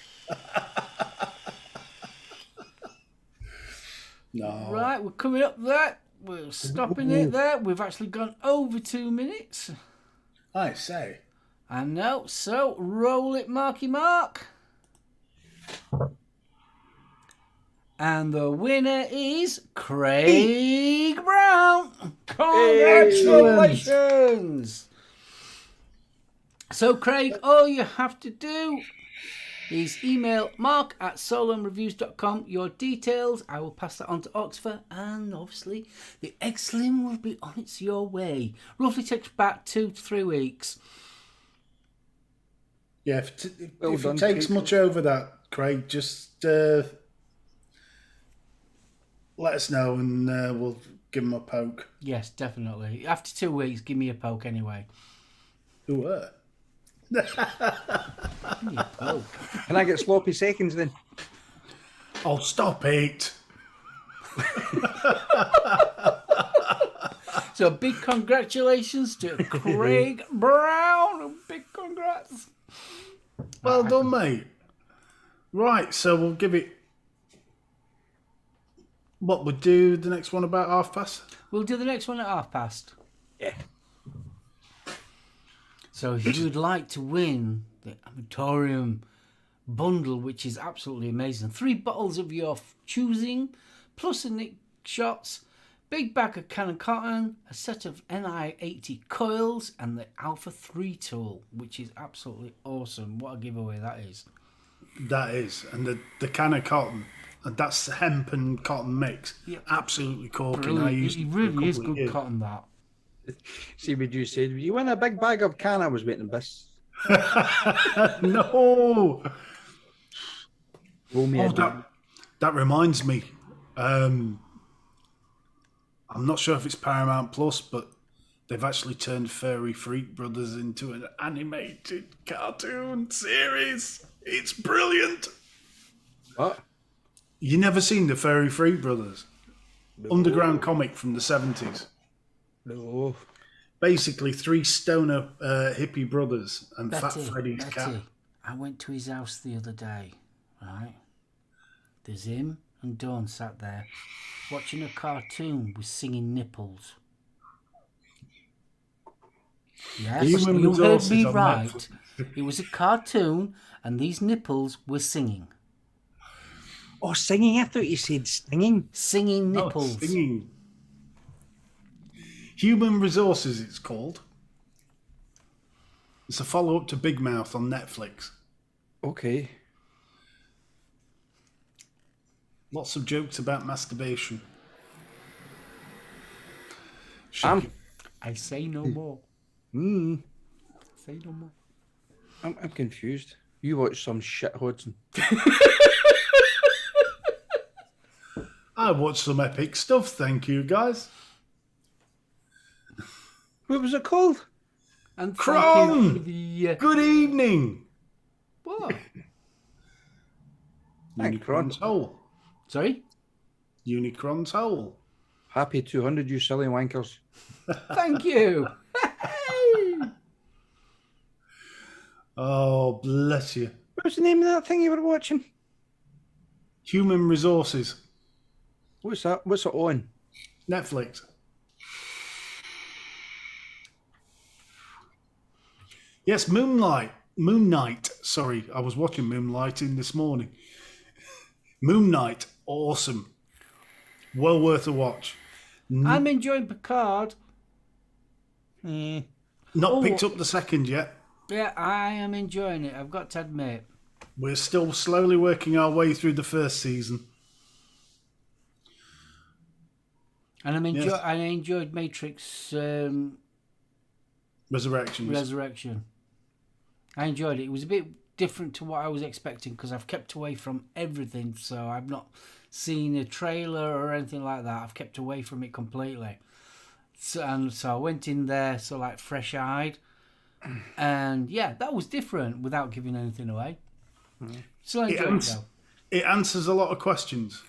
No. Right, we're coming up there. We're stopping it there. We've actually gone over 2 minutes. I say. I know. So roll it, Marky Mark. And the winner is Craig Brown. Congratulations! So, Craig, all you have to do is email mark@soulohmreviews.com your details. I will pass that on to Oxford, and obviously the Egg Slim will be on its your way. Roughly takes about 2 to 3 weeks. Yeah, if Well it takes Craig. much over that, Craig, just let us know and we'll give him a poke. Yes, definitely. After 2 weeks, give me a poke anyway. Who were? Give me a poke. Can I get sloppy seconds then? Oh, stop it. So big congratulations to Craig Brown. Big congrats. Well done, mate. Right, so we'll give it... What, we'll do the next one about past? We'll do the next one at past. Yeah. So if you'd like to win the Amatorium bundle, which is absolutely amazing, 3 bottles of your choosing, plus a Nick shots, big bag of Canon Cotton, a set of NI80 coils, and the Alpha 3 tool, which is absolutely awesome. What a giveaway that is. That is. And the can of cotton, and that's hemp and cotton mix. Yeah. Absolutely corking. Brilliant. I used It it for a really is couple of good years. cotton, that. See what you said. You win a big bag of can. I was waiting this. No! Roll me Oh, a that reminds me. I'm not sure if it's Paramount Plus, but they've actually turned Furry Freak Brothers into an animated cartoon series. It's brilliant. What? You never seen the Furry Freak Brothers? Underground comic from the 70s. No. Basically, 3 stoner hippie brothers and Fat Betty, Freddy's cat. Betty, I went to his house the other day, right? There's him and Dawn sat there watching a cartoon with singing nipples. Yes, Human you heard Resources me on right. Netflix. It was a cartoon and these nipples were singing. Oh, singing. I thought you said stinging. Singing Oh, nipples. singing. Human Resources, it's called. It's a follow-up to Big Mouth on Netflix. Okay. Lots of jokes about masturbation. I say no more. Say no more. I'm confused. You watch some shit, Hodgson. I watched some epic stuff, thank you, guys. What was it called? And Cron! thank you for the... Good evening. what? Thank Unicron's Hole. Sorry? Unicron's Hole. Happy 200, you silly wankers. Thank you. Hey! Oh, bless you. What was the name of that thing you were watching? Human Resources. What's that? What's it on? Netflix. Yes, Moon Knight. Sorry, I was watching Moonlighting this morning. Moon Knight, awesome. Well worth a watch. I'm enjoying Picard. Not picked up the second yet. Yeah, I am enjoying it. I've got to admit. We're still slowly working our way through the first season. And Yes. I enjoyed Matrix Resurrections. Resurrection. I enjoyed it. It was a bit different to what I was expecting because I've kept away from everything. So I've not seen a trailer or anything like that. I've kept away from it completely. So I went in there so like fresh-eyed. And yeah, that was different without giving anything away. So I enjoyed it though. It answers a lot of questions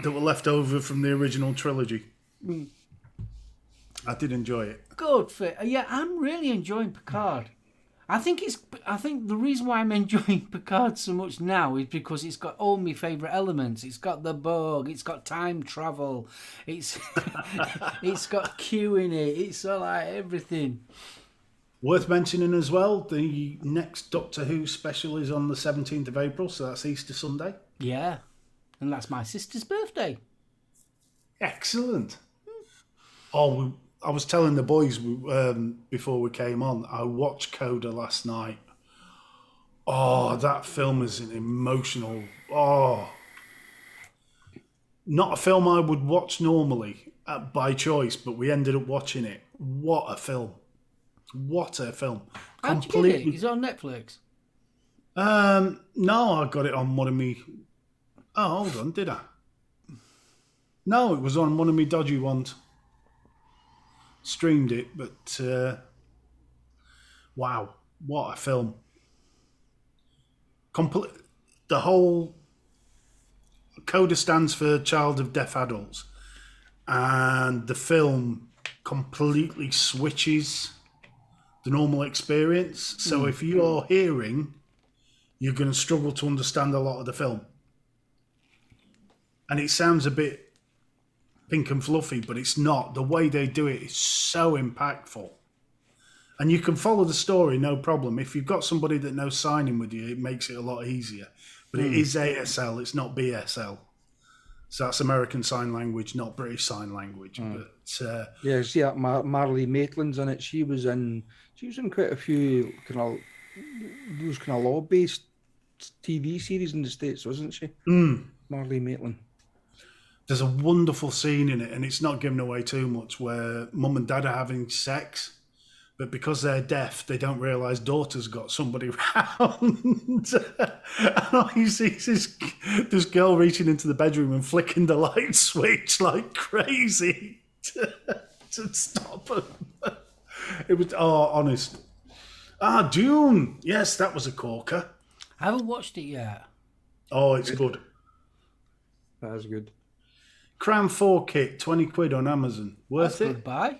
that were left over from the original trilogy. I did enjoy it. Good fit. Yeah, I'm really enjoying Picard. I think the reason why I'm enjoying Picard so much now is because it's got all my favourite elements. It's got the Borg, it's got time travel, it's got Q in it, it's all like everything. Worth mentioning as well, the next Doctor Who special is on the 17th of April, so that's Easter Sunday. Yeah. And that's my sister's birthday. Excellent. Oh, I was telling the boys before we came on, I watched Coda last night. Oh, that film is an emotional... Oh. Not a film I would watch normally by choice, but we ended up watching it. What a film. What a film. How'd you get it? Is it on Netflix? No, I got it on one of me... Oh, hold on, did I? No, it was on one of me dodgy ones. Streamed it, but wow, what a film. The whole CODA stands for Child of Deaf Adults, and the film completely switches the normal experience. So if you're hearing, you're going to struggle to understand a lot of the film. And it sounds a bit pink and fluffy, but it's not. The way they do it is so impactful. And you can follow the story, no problem. If you've got somebody that knows signing with you, it makes it a lot easier. But it is ASL, it's not BSL. So that's American Sign Language, not British Sign Language. But yeah, see that Marley Maitland's in it. She was in quite a few those kind of law-based TV series in the States, wasn't she? Marley Maitland. There's a wonderful scene in it, and it's not giving away too much, where mum and dad are having sex, but because they're deaf, they don't realise daughter's got somebody round. And all you see is this girl reaching into the bedroom and flicking the light switch like crazy to stop her. It was, honest. Dune. Yes, that was a corker. I haven't watched it yet. Oh, it's good. That was good. Crown 4 kit, 20 quid on Amazon. Worth That's it? good buy.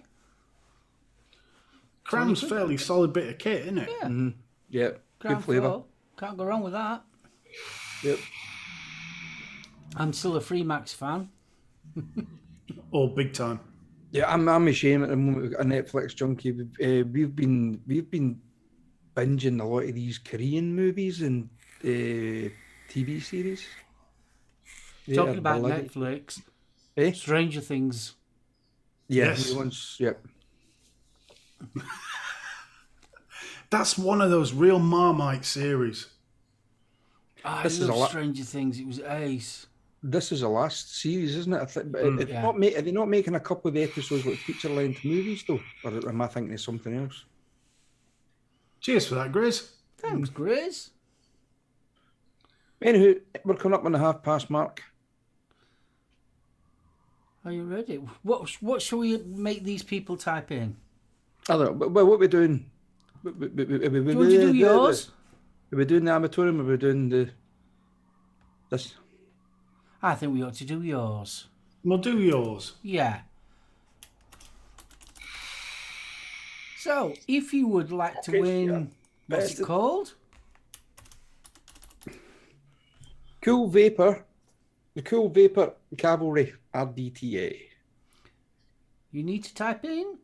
Crown's fairly solid bit of kit, isn't it? Yeah. Yeah, Grand good flavour. Four. Can't go wrong with that. Yep. I'm still a Freemax fan. Oh, big time. Yeah, I'm ashamed at the moment. We've got a Netflix junkie. We've been binging a lot of these Korean movies and TV series. Talking about Netflix, Stranger Things. Yes. New ones, yep. That's one of those real Marmite series. I This is love a lot- Stranger Things. It was ace. This is the last series, isn't it? I think, but are they not making a couple of episodes like feature-length movies though, or am I thinking of something else? Cheers for that, Grizz. Thanks, Grizz. Anywho, we're coming up on the half-past mark. Are you ready? What shall we make these people type in? I don't know. Well, what are we doing? Do you want to do yours? Are we doing the amatorium or are we doing this? I think we ought to do yours. We'll do yours. Yeah. So, if you would like to win, what's it called? Cool Vapor. The Cool Vapor Cavalry RDTA. You need to type in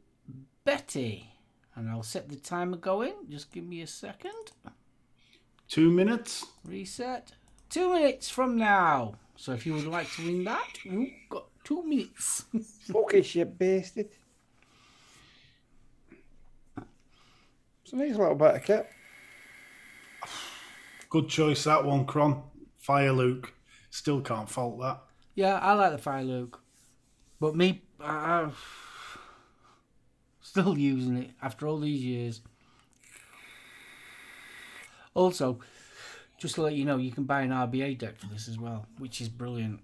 Betty. And I'll set the timer going. Just give me a second. 2 minutes. Reset. 2 minutes from now. So if you would like to win that, you've got 2 minutes. Focus, you bastard. It's a nice little bit of kit. Good choice, that one, Cron. Fire Luke. Still can't fault that. Yeah, I like the Fire Luke. But me, I'm still using it after all these years. Also, just to let you know, you can buy an RBA deck for this as well, which is brilliant.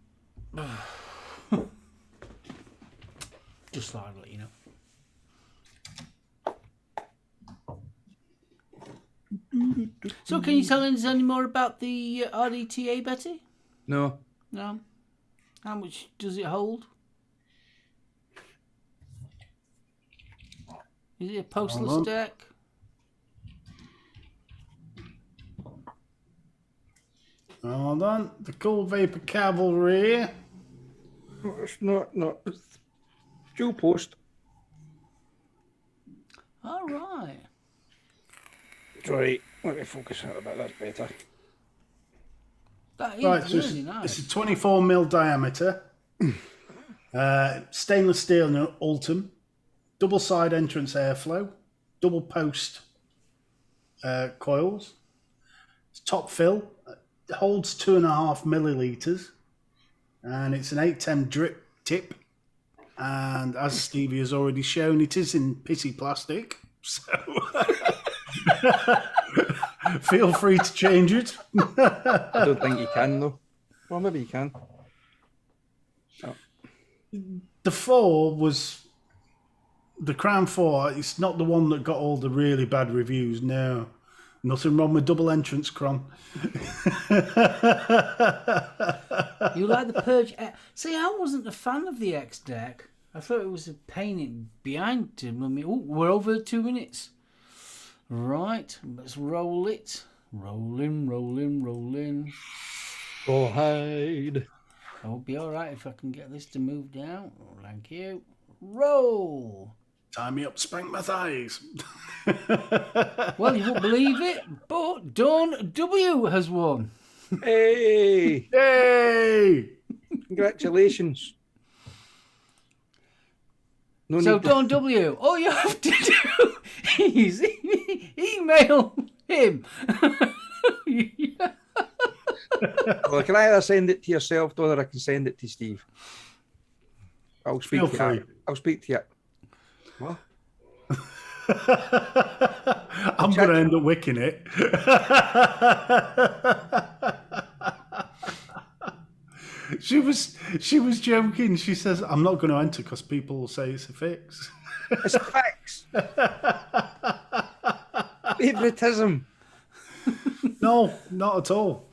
Just thought I'd let you know. So, can you tell us any more about the RDTA, Betty? No. No. How much does it hold? Is it a postless deck? Hold on. The Cool Vapor Cavalry. It's not. It's dual post. All right. Sorry, let me focus out a bit. That's better. That is Right, so really nice. it's a 24mm diameter, stainless steel and Ultim, double side entrance airflow, double post coils. It's top fill. It holds 2.5 millilitres, and it's an 810 drip tip. And as Stevie has already shown, it is in pissy plastic. So feel free to change it. I don't think you can, though. Well, maybe you can. Oh. The 4 was the Crown 4. It's not the one that got all the really bad reviews. No, nothing wrong with double entrance Cron. You like the Purge? See, I wasn't a fan of the X deck. I thought it was a pain behind him. I mean, we're over 2 minutes. Right, let's roll it. Rolling. Go hide. I'll be all right if I can get this to move down. Thank you. Roll. Tie me up, spank my thighs. Well, you won't believe it, but Dawn W has won. Hey! Yay! Congratulations. No So, need to- Dawn W, all you have to do is email him. Well, I can either send it to yourself, or I can send it to Steve. I'll speak Feel to free. you. I'll speak to you. What? I'm going to end up wicking it. She was joking. She says, I'm not going to enter because people will say it's a fix. It's facts. Favoritism. No, not at all.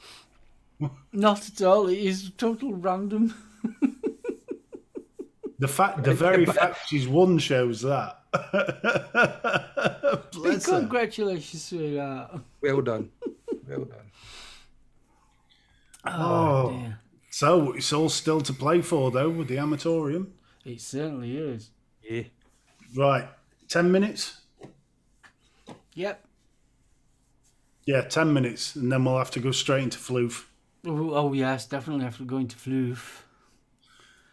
Not at all. It is total random. The very fact she's won shows that. Big Bless her. congratulations, sweetheart. Well done. Well done. Oh, dear. So it's all still to play for, though, with the Amatorium. It certainly is. Yeah. Right, 10 minutes? Yep. Yeah, 10 minutes, and then we'll have to go straight into Floof. Oh yes, definitely have to go into Floof.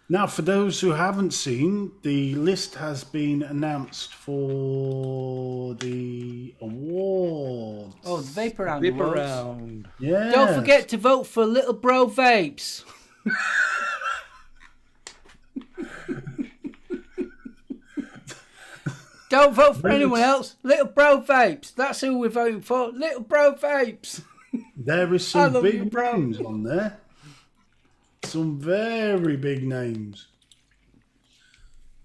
Now, for those who haven't seen, the list has been announced for the awards. Oh, the Vapor Round. Whip Awards. around. Yeah. Don't forget to vote for Little Bro Vapes. Don't vote for anyone else. Little Bro Vapes. That's who we're voting for. Little Bro Vapes. There is I some love you, big bro. names on there. Some very big names.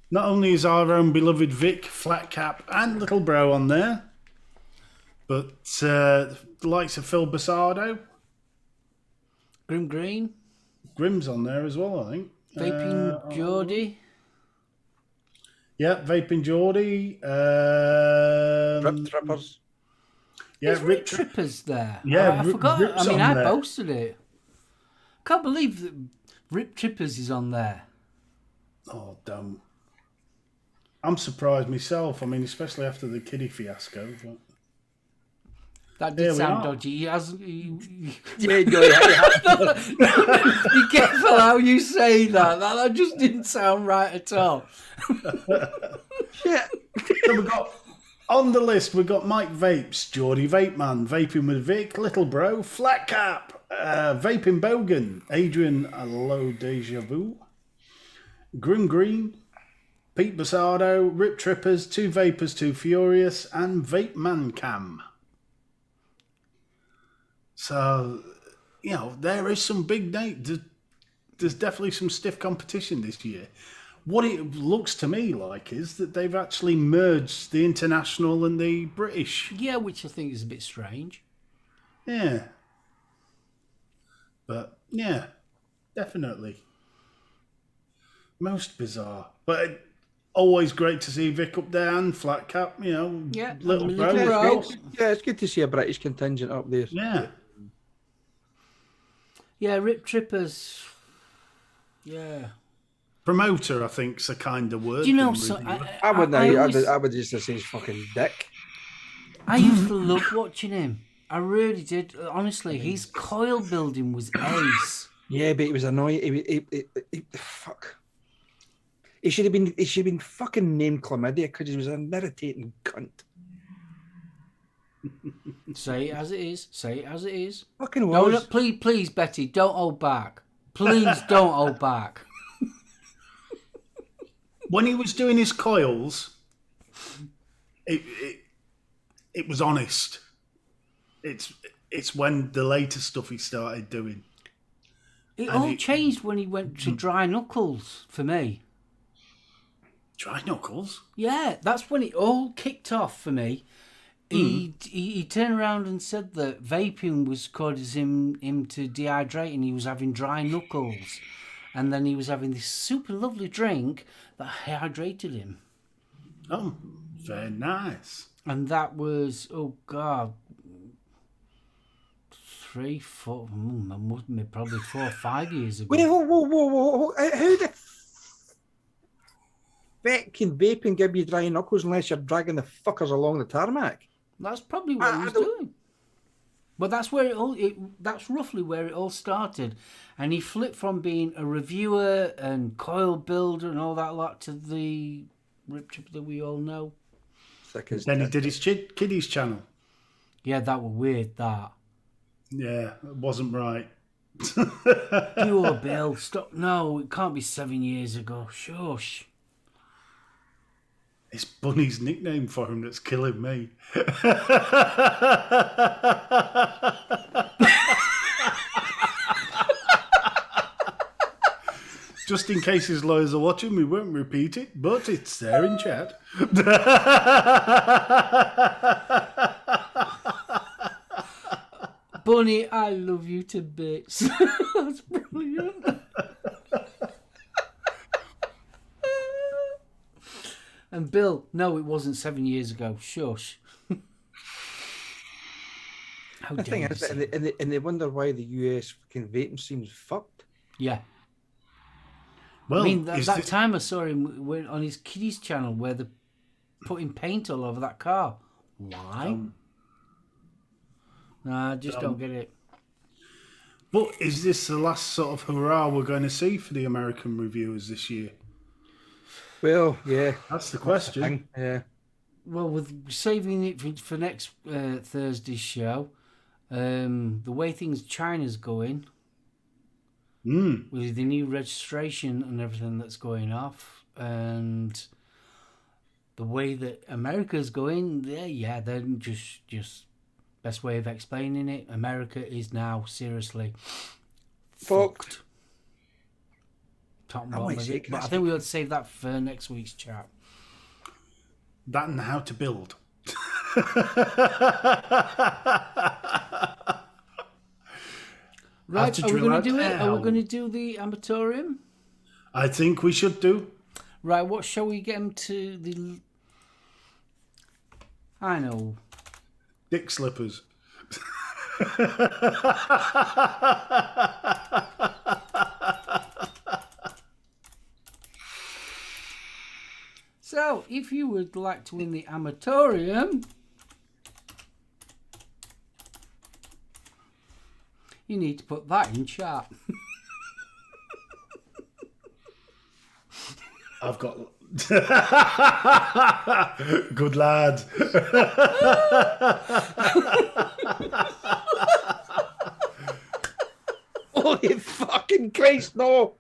Not only is our own beloved Vic, Flat Cap, and Little Bro on there, but the likes of Phil Basardo, Grim Green. Grimm's on there as well, I think. Vaping Geordie. Yeah, Vaping Geordie. Rip Trippers. Yeah, Is Rip Trippers there? Yeah, I Rip- forgot. Rip's I mean, on I there. posted it. Can't believe that Rip Trippers is on there. Oh, damn. I'm surprised myself. I mean, especially after the kiddie fiasco. But... That Here did we sound are. dodgy. He has, Yeah, go ahead. be careful how you say that. That just didn't sound right at all. Shit. So we've got on the list. We've got Mike Vapes, Geordie Vape Man, Vaping with Vic, Little Bro, Flat Cap, Vaping Bogan, Adrian Low Deja Vu, Grim Green, Pete Basardo, Rip Trippers, Two Vapors, Two Furious, and Vape Man Cam. So, you know, there is some big names. There's definitely some stiff competition this year. What it looks to me like is that they've actually merged the international and the British. Yeah, which I think is a bit strange. Yeah. But, yeah, definitely. Most bizarre. But always great to see Vic up there and Flat Cap, you know. Yeah, Little and Bro. Little as Bro. well. Yeah, it's good to see a British contingent up there. Yeah. Yeah, Rip Trippers. Yeah. Promoter, I think, is a kind of word. Do you know, than so, reviewer. I always- would just say he's fucking dick. I used to love watching him. I really did. Honestly, his coil building was ace. Yeah, but he was annoying. Fuck. He should have been fucking named Chlamydia because he was an irritating cunt. Say it as it is. Say it as it is. Fucking No, was. please, Betty, don't hold back. Please don't hold back. When he was doing his coils, it was honest. It's when the later stuff he started doing. It all changed when he went to Dry Knuckles for me. Dry Knuckles? Yeah, that's when it all kicked off for me. He turned around and said that vaping was causing him to dehydrate and he was having dry knuckles. And then he was having this super lovely drink that hydrated him. Oh, very nice. And that was, oh God, 3, 4, probably 4 or 5 years ago. Wait, whoa. How the fuck can vaping give you dry knuckles unless you're dragging the fuckers along the tarmac? That's probably what he was doing. But that's where that's roughly where it all started. And he flipped from being a reviewer and coil builder and all that lot to the rip chip that we all know. Then he did his kiddies channel. Yeah, that was weird, that. Yeah, it wasn't right. Pure Bill, stop. No, it can't be 7 years ago. Shush. It's Bunny's nickname for him that's killing me. Just in case his lawyers are watching, we won't repeat it, but it's there in chat. Bunny, I love you to bits. That's brilliant. And Bill, no, it wasn't 7 years ago. Shush. How The thing dare is, you say and they wonder why the US fucking vaping seems fucked. Yeah. Well, I mean, that time I saw him on his kiddies channel where they're putting paint all over that car. Why? I just don't get it. But is this the last sort of hurrah we're going to see for the American reviewers this year? Well, yeah. That's the question. Yeah. Well, with saving it for next Thursday's show, the way things China's going, with the new registration and everything that's going off, and the way that America's going, they're just best way of explaining it. America is now seriously fucked. Top and bottom of it. But I think we ought to save that for next week's chat. That and how to build. Right, are we going to do it? Are we going to do the amatorium? I think we should do. Right, what shall we get him to the... I know. Dick slippers. So, if you would like to win the amatorium, you need to put that in chat. I've got... Good lad. Holy fucking Christ, no.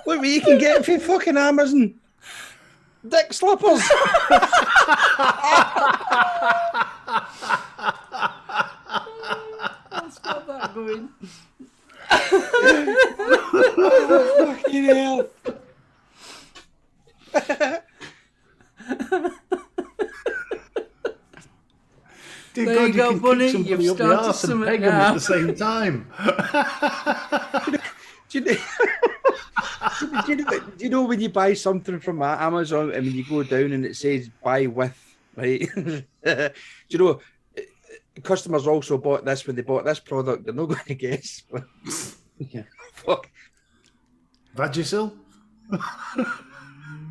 Look what you can get for fucking Amazon. Dick slippers. I'll stop that going. Fucking hell. Dear There God, you go, can Bunny. kick somebody You've up the started arse and something peg 'em now. at the same time. Do you know when you buy something from Amazon and when you go down and it says buy with, right? Do you know, customers also bought this when they bought this product. They're not going to guess. Yeah. Fuck. Vagisil?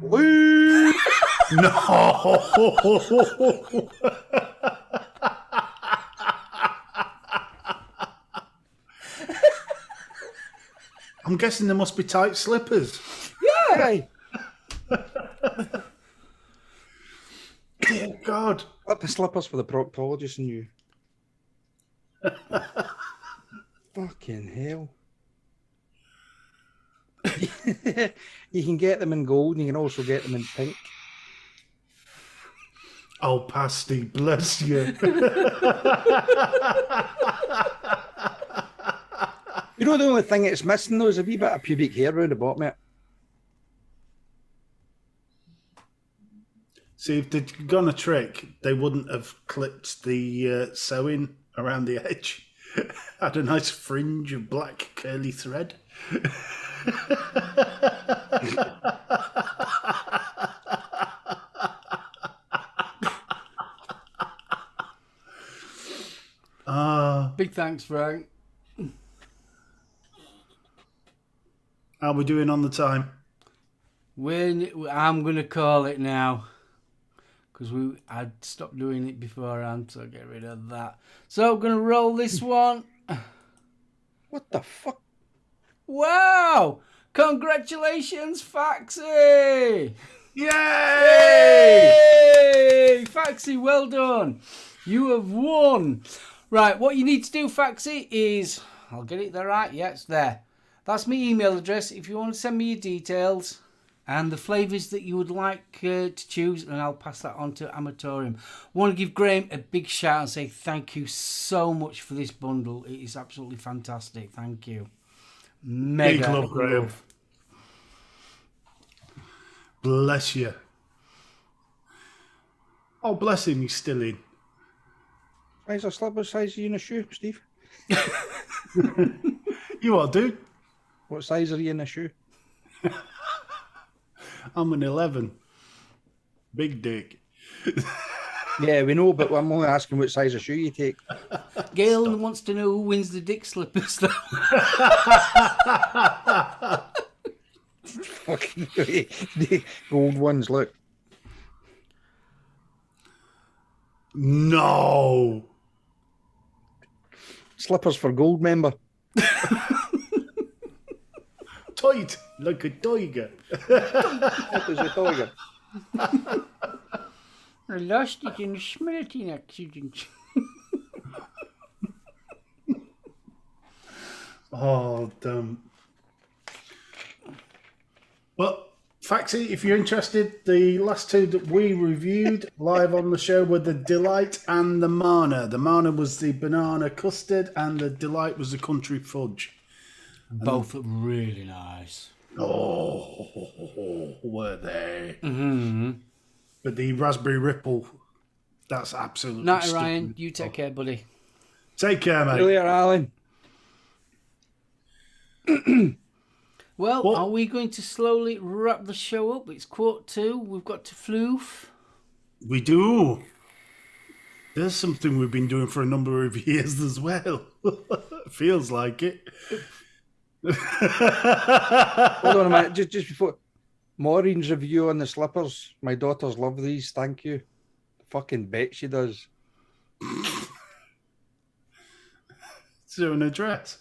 Woo! No! I'm guessing there must be tight slippers. Aye. Dear God. Up the slippers for the proctologist and you. Fucking hell. You can get them in gold and you can also get them in pink. Oh, pasty, bless you. You know, the only thing it's missing though is a wee bit of pubic hair around the bottom of it. See, if they'd gone a trick, they wouldn't have clipped the sewing around the edge. Had a nice fringe of black curly thread. Big thanks, Frank. How are we doing on the time? I'm going to call it now. Because I'd stopped doing it beforehand, so get rid of that. So I'm going to roll this one. What the fuck? Wow! Congratulations, Faxi! Yay! Yay! Faxi, well done. You have won. Right, what you need to do, Faxi, is... I'll get it there, right? Yeah, it's there. That's my email address. If you want to send me your details and the flavours that you would like to choose, and I'll pass that on to Amatorium. Want to give Graham a big shout and say thank you so much for this bundle. It is absolutely fantastic. Thank you. Mega Big love, Graham. Bless you. Oh, bless him, he's still in. Size of slipper size are you in a shoe, Steve? You what, dude? What size are you in a shoe? I'm an 11. Big dick. Yeah, we know, but I'm only asking what size of shoe you take. Gail wants to know who wins the dick slippers, though. Fucking the gold ones, look. No. Slippers for gold member. Tight, like a tiger. What is a tiger? I lost it in a smelting accident. Oh, damn. But, Faxi, if you're interested, the last two that we reviewed live on the show were the Delight and the Mana. The Mana was the banana custard and the Delight was the country fudge. Both look really nice. Oh, were they? Mm-hmm. But the Raspberry Ripple, that's absolutely Night, stupid. Ryan. You take care, buddy. Take care, mate. Earlier, Alan. Well, What? are we going to slowly wrap the show up? It's 2:15. We've got to floof. We do. There's something we've been doing for a number of years as well. Feels like it. Hold on a minute, just before Maureen's review on the slippers. My daughters love these. Thank you. Fucking bet she does. Is there an address?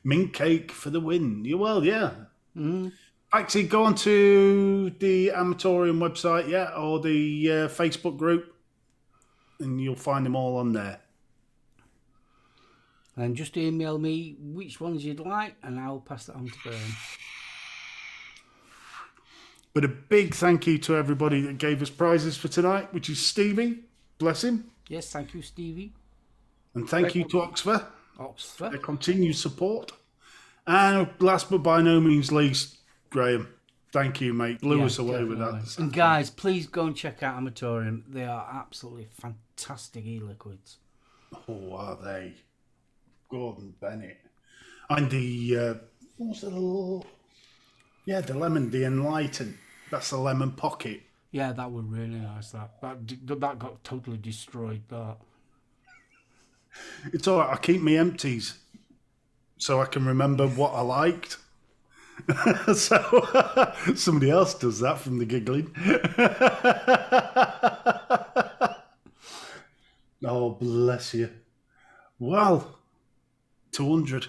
Mint cake for the win. Yeah, well, yeah. Mm-hmm. Actually, go on to the Amatorium website, yeah, or the Facebook group, and you'll find them all on there. And just email me which ones you'd like, and I'll pass that on to Graham. But a big thank you to everybody that gave us prizes for tonight, which is Stevie, bless him. Yes, thank you, Stevie. And thank you to Oxford for their Oxford. continued support. And last but by no means least, Graham, thank you, mate. Blew us away with Definitely. that. And guys, please go and check out Amatorium. They are absolutely fantastic e-liquids. Oh, are they? Gordon Bennett. And the, what was the, yeah, the lemon, the Enlighten. That's the lemon pocket. Yeah, that was really nice. That got totally destroyed. That. It's all right. I keep me empties so I can remember what I liked. So somebody else does that from the giggling. Oh, bless you. Well, 200.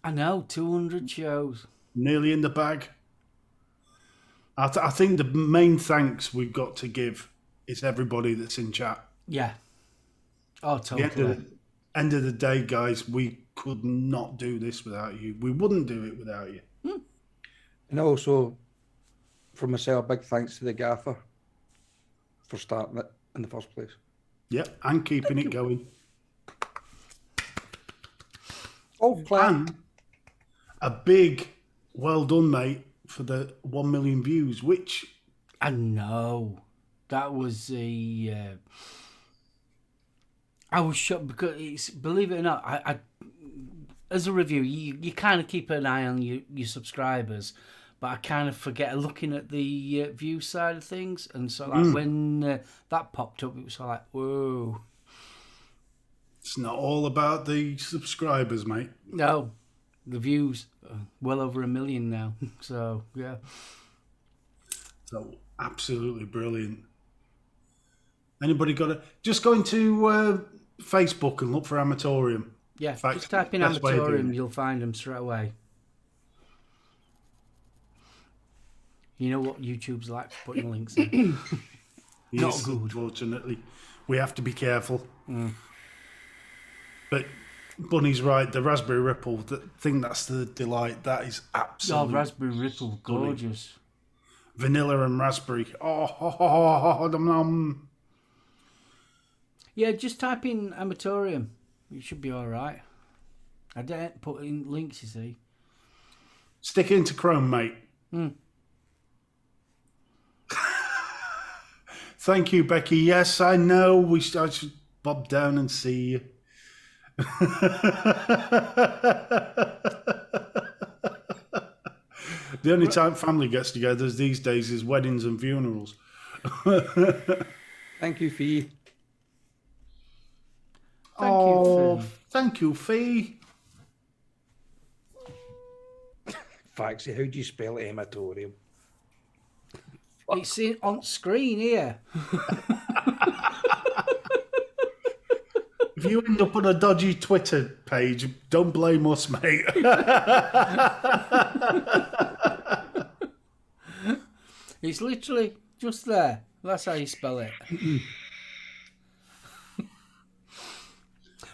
I know, 200 shows. Nearly in the bag. I think the main thanks we've got to give is everybody that's in chat. Yeah. Oh, At the totally. end of the day, guys, we could not do this without you. We wouldn't do it without you. And also, from myself, big thanks to the gaffer for starting it in the first place. Yep, and keeping it going. Oh, clap. And a big well done, mate, for the 1 million views, which I know. That was I was shocked because it's, believe it or not, I as a reviewer, you kind of keep an eye on your subscribers, but I kind of forget looking at the view side of things. And so like when that popped up, it was like, whoa. it's not all about the subscribers, mate. No, the views are well over 1 million now. So, yeah. So absolutely brilliant. Anybody got it? Just go into Facebook and look for Amatorium. Yeah, In fact, just type in best way of doing Amatorium, it. you'll find them straight away. You know what YouTube's like for putting links in. Not Yes, good. Unfortunately, we have to be careful. But Bunny's right. The Raspberry Ripple, the thing that's the delight. That is Oh, absolutely Raspberry Ripple, gorgeous. vanilla and raspberry. Oh, dum, dum. Yeah, just type in Amatorium. You should be all right. I didn't put in links, you see. Stick it into Chrome, mate. Thank you, Becky. Yes, I know. I should bob down and see you. The only time family gets together these days is weddings and funerals. Thank you, Fee. Thank you, Fee. Thank you, Fee. Faxi, how do you spell amatorium? It's on screen here. If you end up on a dodgy Twitter page, don't blame us, mate. It's literally just there. That's how you spell it.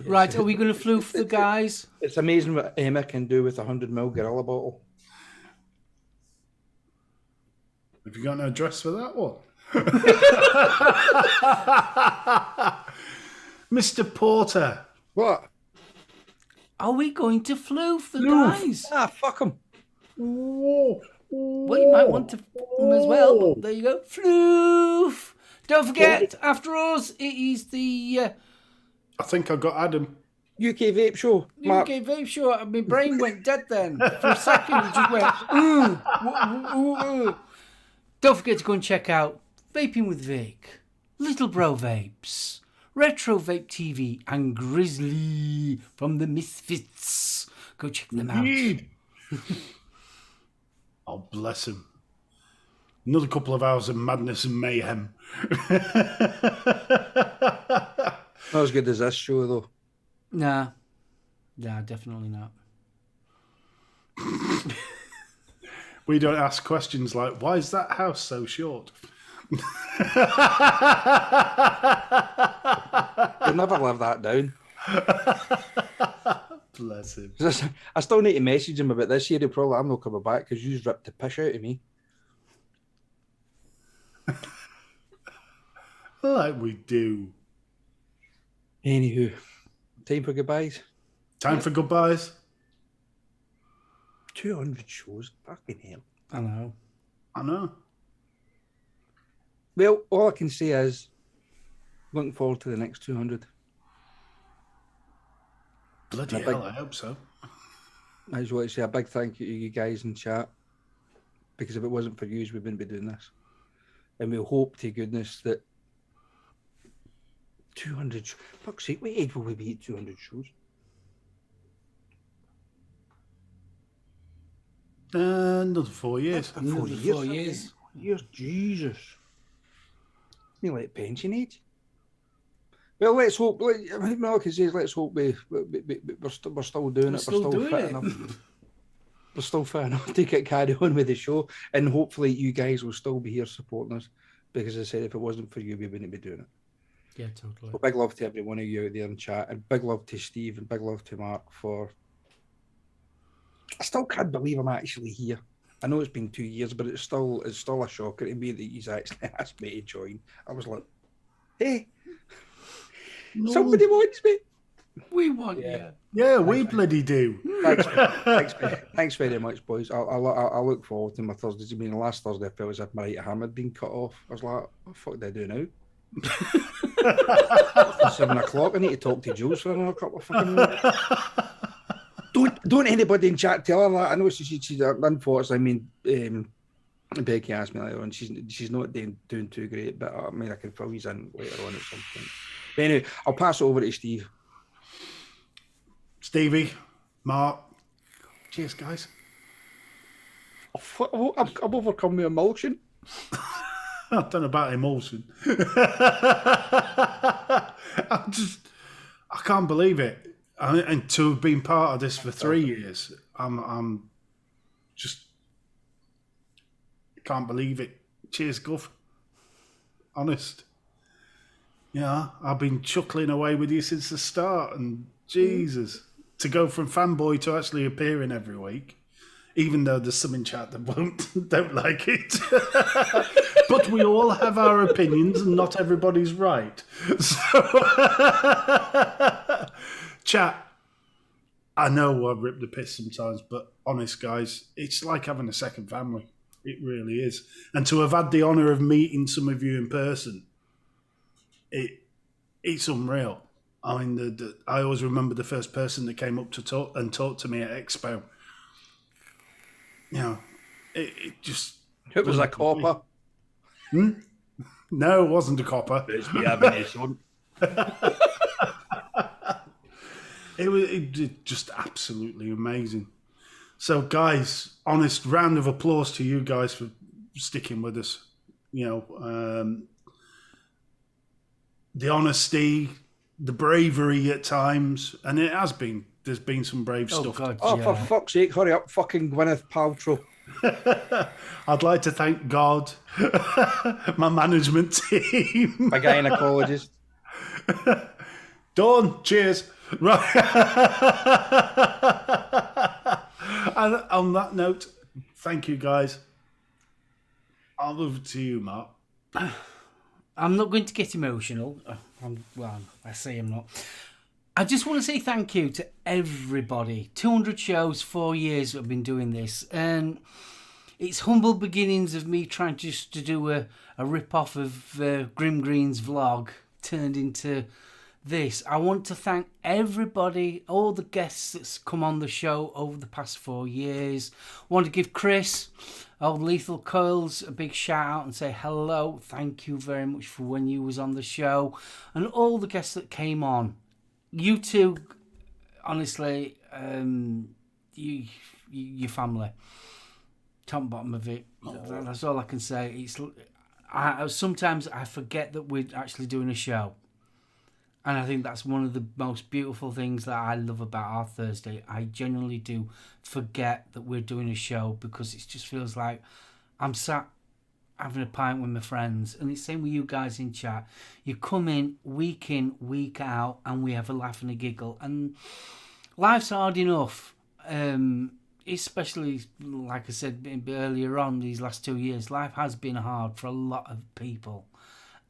Right, are we going to floof the guys? It's amazing what Emma can do with a 100ml Gorilla bottle. Have you got an address for that one? Mr. Porter. What? Are we going to floof the guys? Ah, fuck him. Whoa. Well, you might want to them as well, but there you go. Floof! Don't forget, after us, it is the I think I got Adam. UK Vape Show. Mark. UK Vape Show. My brain went dead then. For a second, it just went, Don't forget to go and check out Vaping with Vic, Little Bro Vapes, Retro Vape TV, and Grizzly from the Misfits. Go check them out. Oh, bless him. Another couple of hours of madness and mayhem. Not as good as this show, though. Nah, definitely not. We don't ask questions like, why is that house so short? You'll never live that down. Bless him. I still need to message him about this year. He'll probably, I'm not coming back because you've ripped the piss out of me. Like we do. Anywho, time for goodbyes. Time for goodbyes. 200 shows. Fucking hell. I know. I know. Well, all I can say is looking forward to the next 200. Bloody And hell, I hope so. I just want to say a big thank you to you guys in chat, because if it wasn't for you, we wouldn't be doing this. And we hope to goodness that 200... Fuck's sake, what age will we be at 200 shows? Another 4 years. Another 4 years. Years, Jesus. Me like pension age. Well, let's hope. I mean, Malcolm says, let's hope we're still doing it. We're still doing fit it. enough. We're still fit enough to get carried on with the show, and hopefully you guys will still be here supporting us. Because as I said, if it wasn't for you, we wouldn't be doing it. Yeah, totally. So big love to every one of you out there in chat, and big love to Steve, and big love to Mark for. I still can't believe I'm actually here. I know it's been 2 years, but it's still a shocker to me that he's actually asked me to join. I was like, hey, somebody wants me. We want you. Yeah, we bloody do. Thanks very much, boys. I look forward to my Thursdays. I mean, last Thursday I felt as if my right arm had been cut off. I was like, what the fuck do I do now? It's 7 o'clock. I need to talk to Jules for another couple of fucking minutes. Don't anybody in chat tell her that. I know she's unfortunately. I mean, Becky asked me later on. She's not doing too great, but I mean, I can fill these in later on at some point. But anyway, I'll pass it over to Steve. Stevie, Mark, cheers, guys. I'm overcome with emotion. I don't know about emulsion. I can't believe it. And to have been part of this for 3 years, I'm just can't believe it. Cheers, Guff. Honest. Yeah, I've been chuckling away with you since the start, and Jesus, to go from fanboy to actually appearing every week. Even though there's some in chat that don't like it. But we all have our opinions and not everybody's right. So, chat, I know I rip the piss sometimes, but honest, guys, it's like having a second family. It really is. And to have had the honour of meeting some of you in person, it's unreal. I mean, I always remember the first person that came up to talk to me at Expo. You know, it just... It was a copper. No, it wasn't a copper. It's me having his son. It was just absolutely amazing. So, guys, honest round of applause to you guys for sticking with us. You know, the honesty, the bravery at times, and it has been. There's been some brave stuff. God, Oh, for fuck's sake, hurry up, fucking Gwyneth Paltrow. I'd like to thank God, my management team. My gynecologist. Dawn, cheers. Right. And on that note, thank you, guys. I'll move to you, Mark. I'm not going to get emotional. I say I'm not. I just want to say thank you to everybody. 200 shows, 4 years I've been doing this. And it's humble beginnings of me trying just to do a rip-off of Grim Green's vlog turned into this. I want to thank everybody, all the guests that's come on the show over the past 4 years. I want to give Chris, old Lethal Coils, a big shout out and say hello. Thank you very much for when you was on the show. And all the guests that came on. You two, honestly, your family, top and bottom of it. That's all I can say. Sometimes I forget that we're actually doing a show, and I think that's one of the most beautiful things that I love about our Thursday. I genuinely do forget that we're doing a show because it just feels like I'm sat having a pint with my friends, and it's the same with you guys in chat. You come in, week out, and we have a laugh and a giggle, and life's hard enough, especially like I said earlier on, these last 2 years, life has been hard for a lot of people,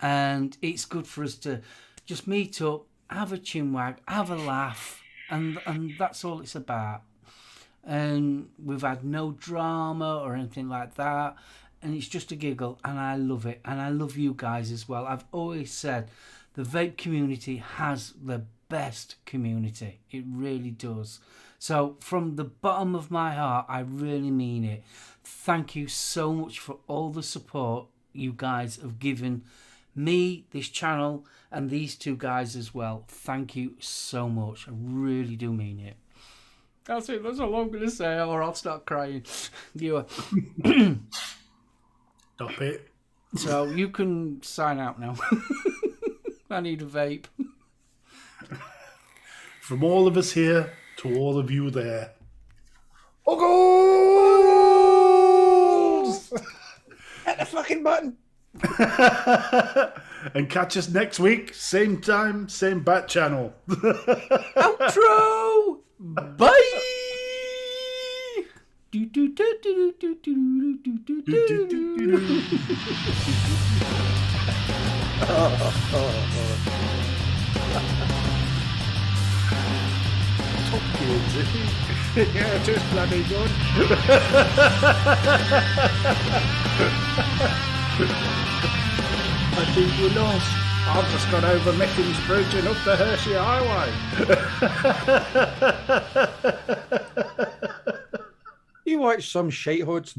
and it's good for us to just meet up, have a chinwag, have a laugh, and that's all it's about. And we've had no drama or anything like that. And it's just a giggle, and I love it. And I love you guys as well. I've always said the vape community has the best community. It really does. So from the bottom of my heart, I really mean it. Thank you so much for all the support you guys have given me, this channel, and these two guys as well. Thank you so much. I really do mean it. That's it. That's all I'm going to say, or I'll start crying. You Stop it. So you can sign out now. I need a vape. From all of us here to all of you there. Uggles! Hit the fucking button. And catch us next week, same time, same bat channel. Outro. Bye. Yeah, it is bloody good. I think we lost. I've just got over Mickens Bridge and up the Hershey Highway. You watch some shite hods.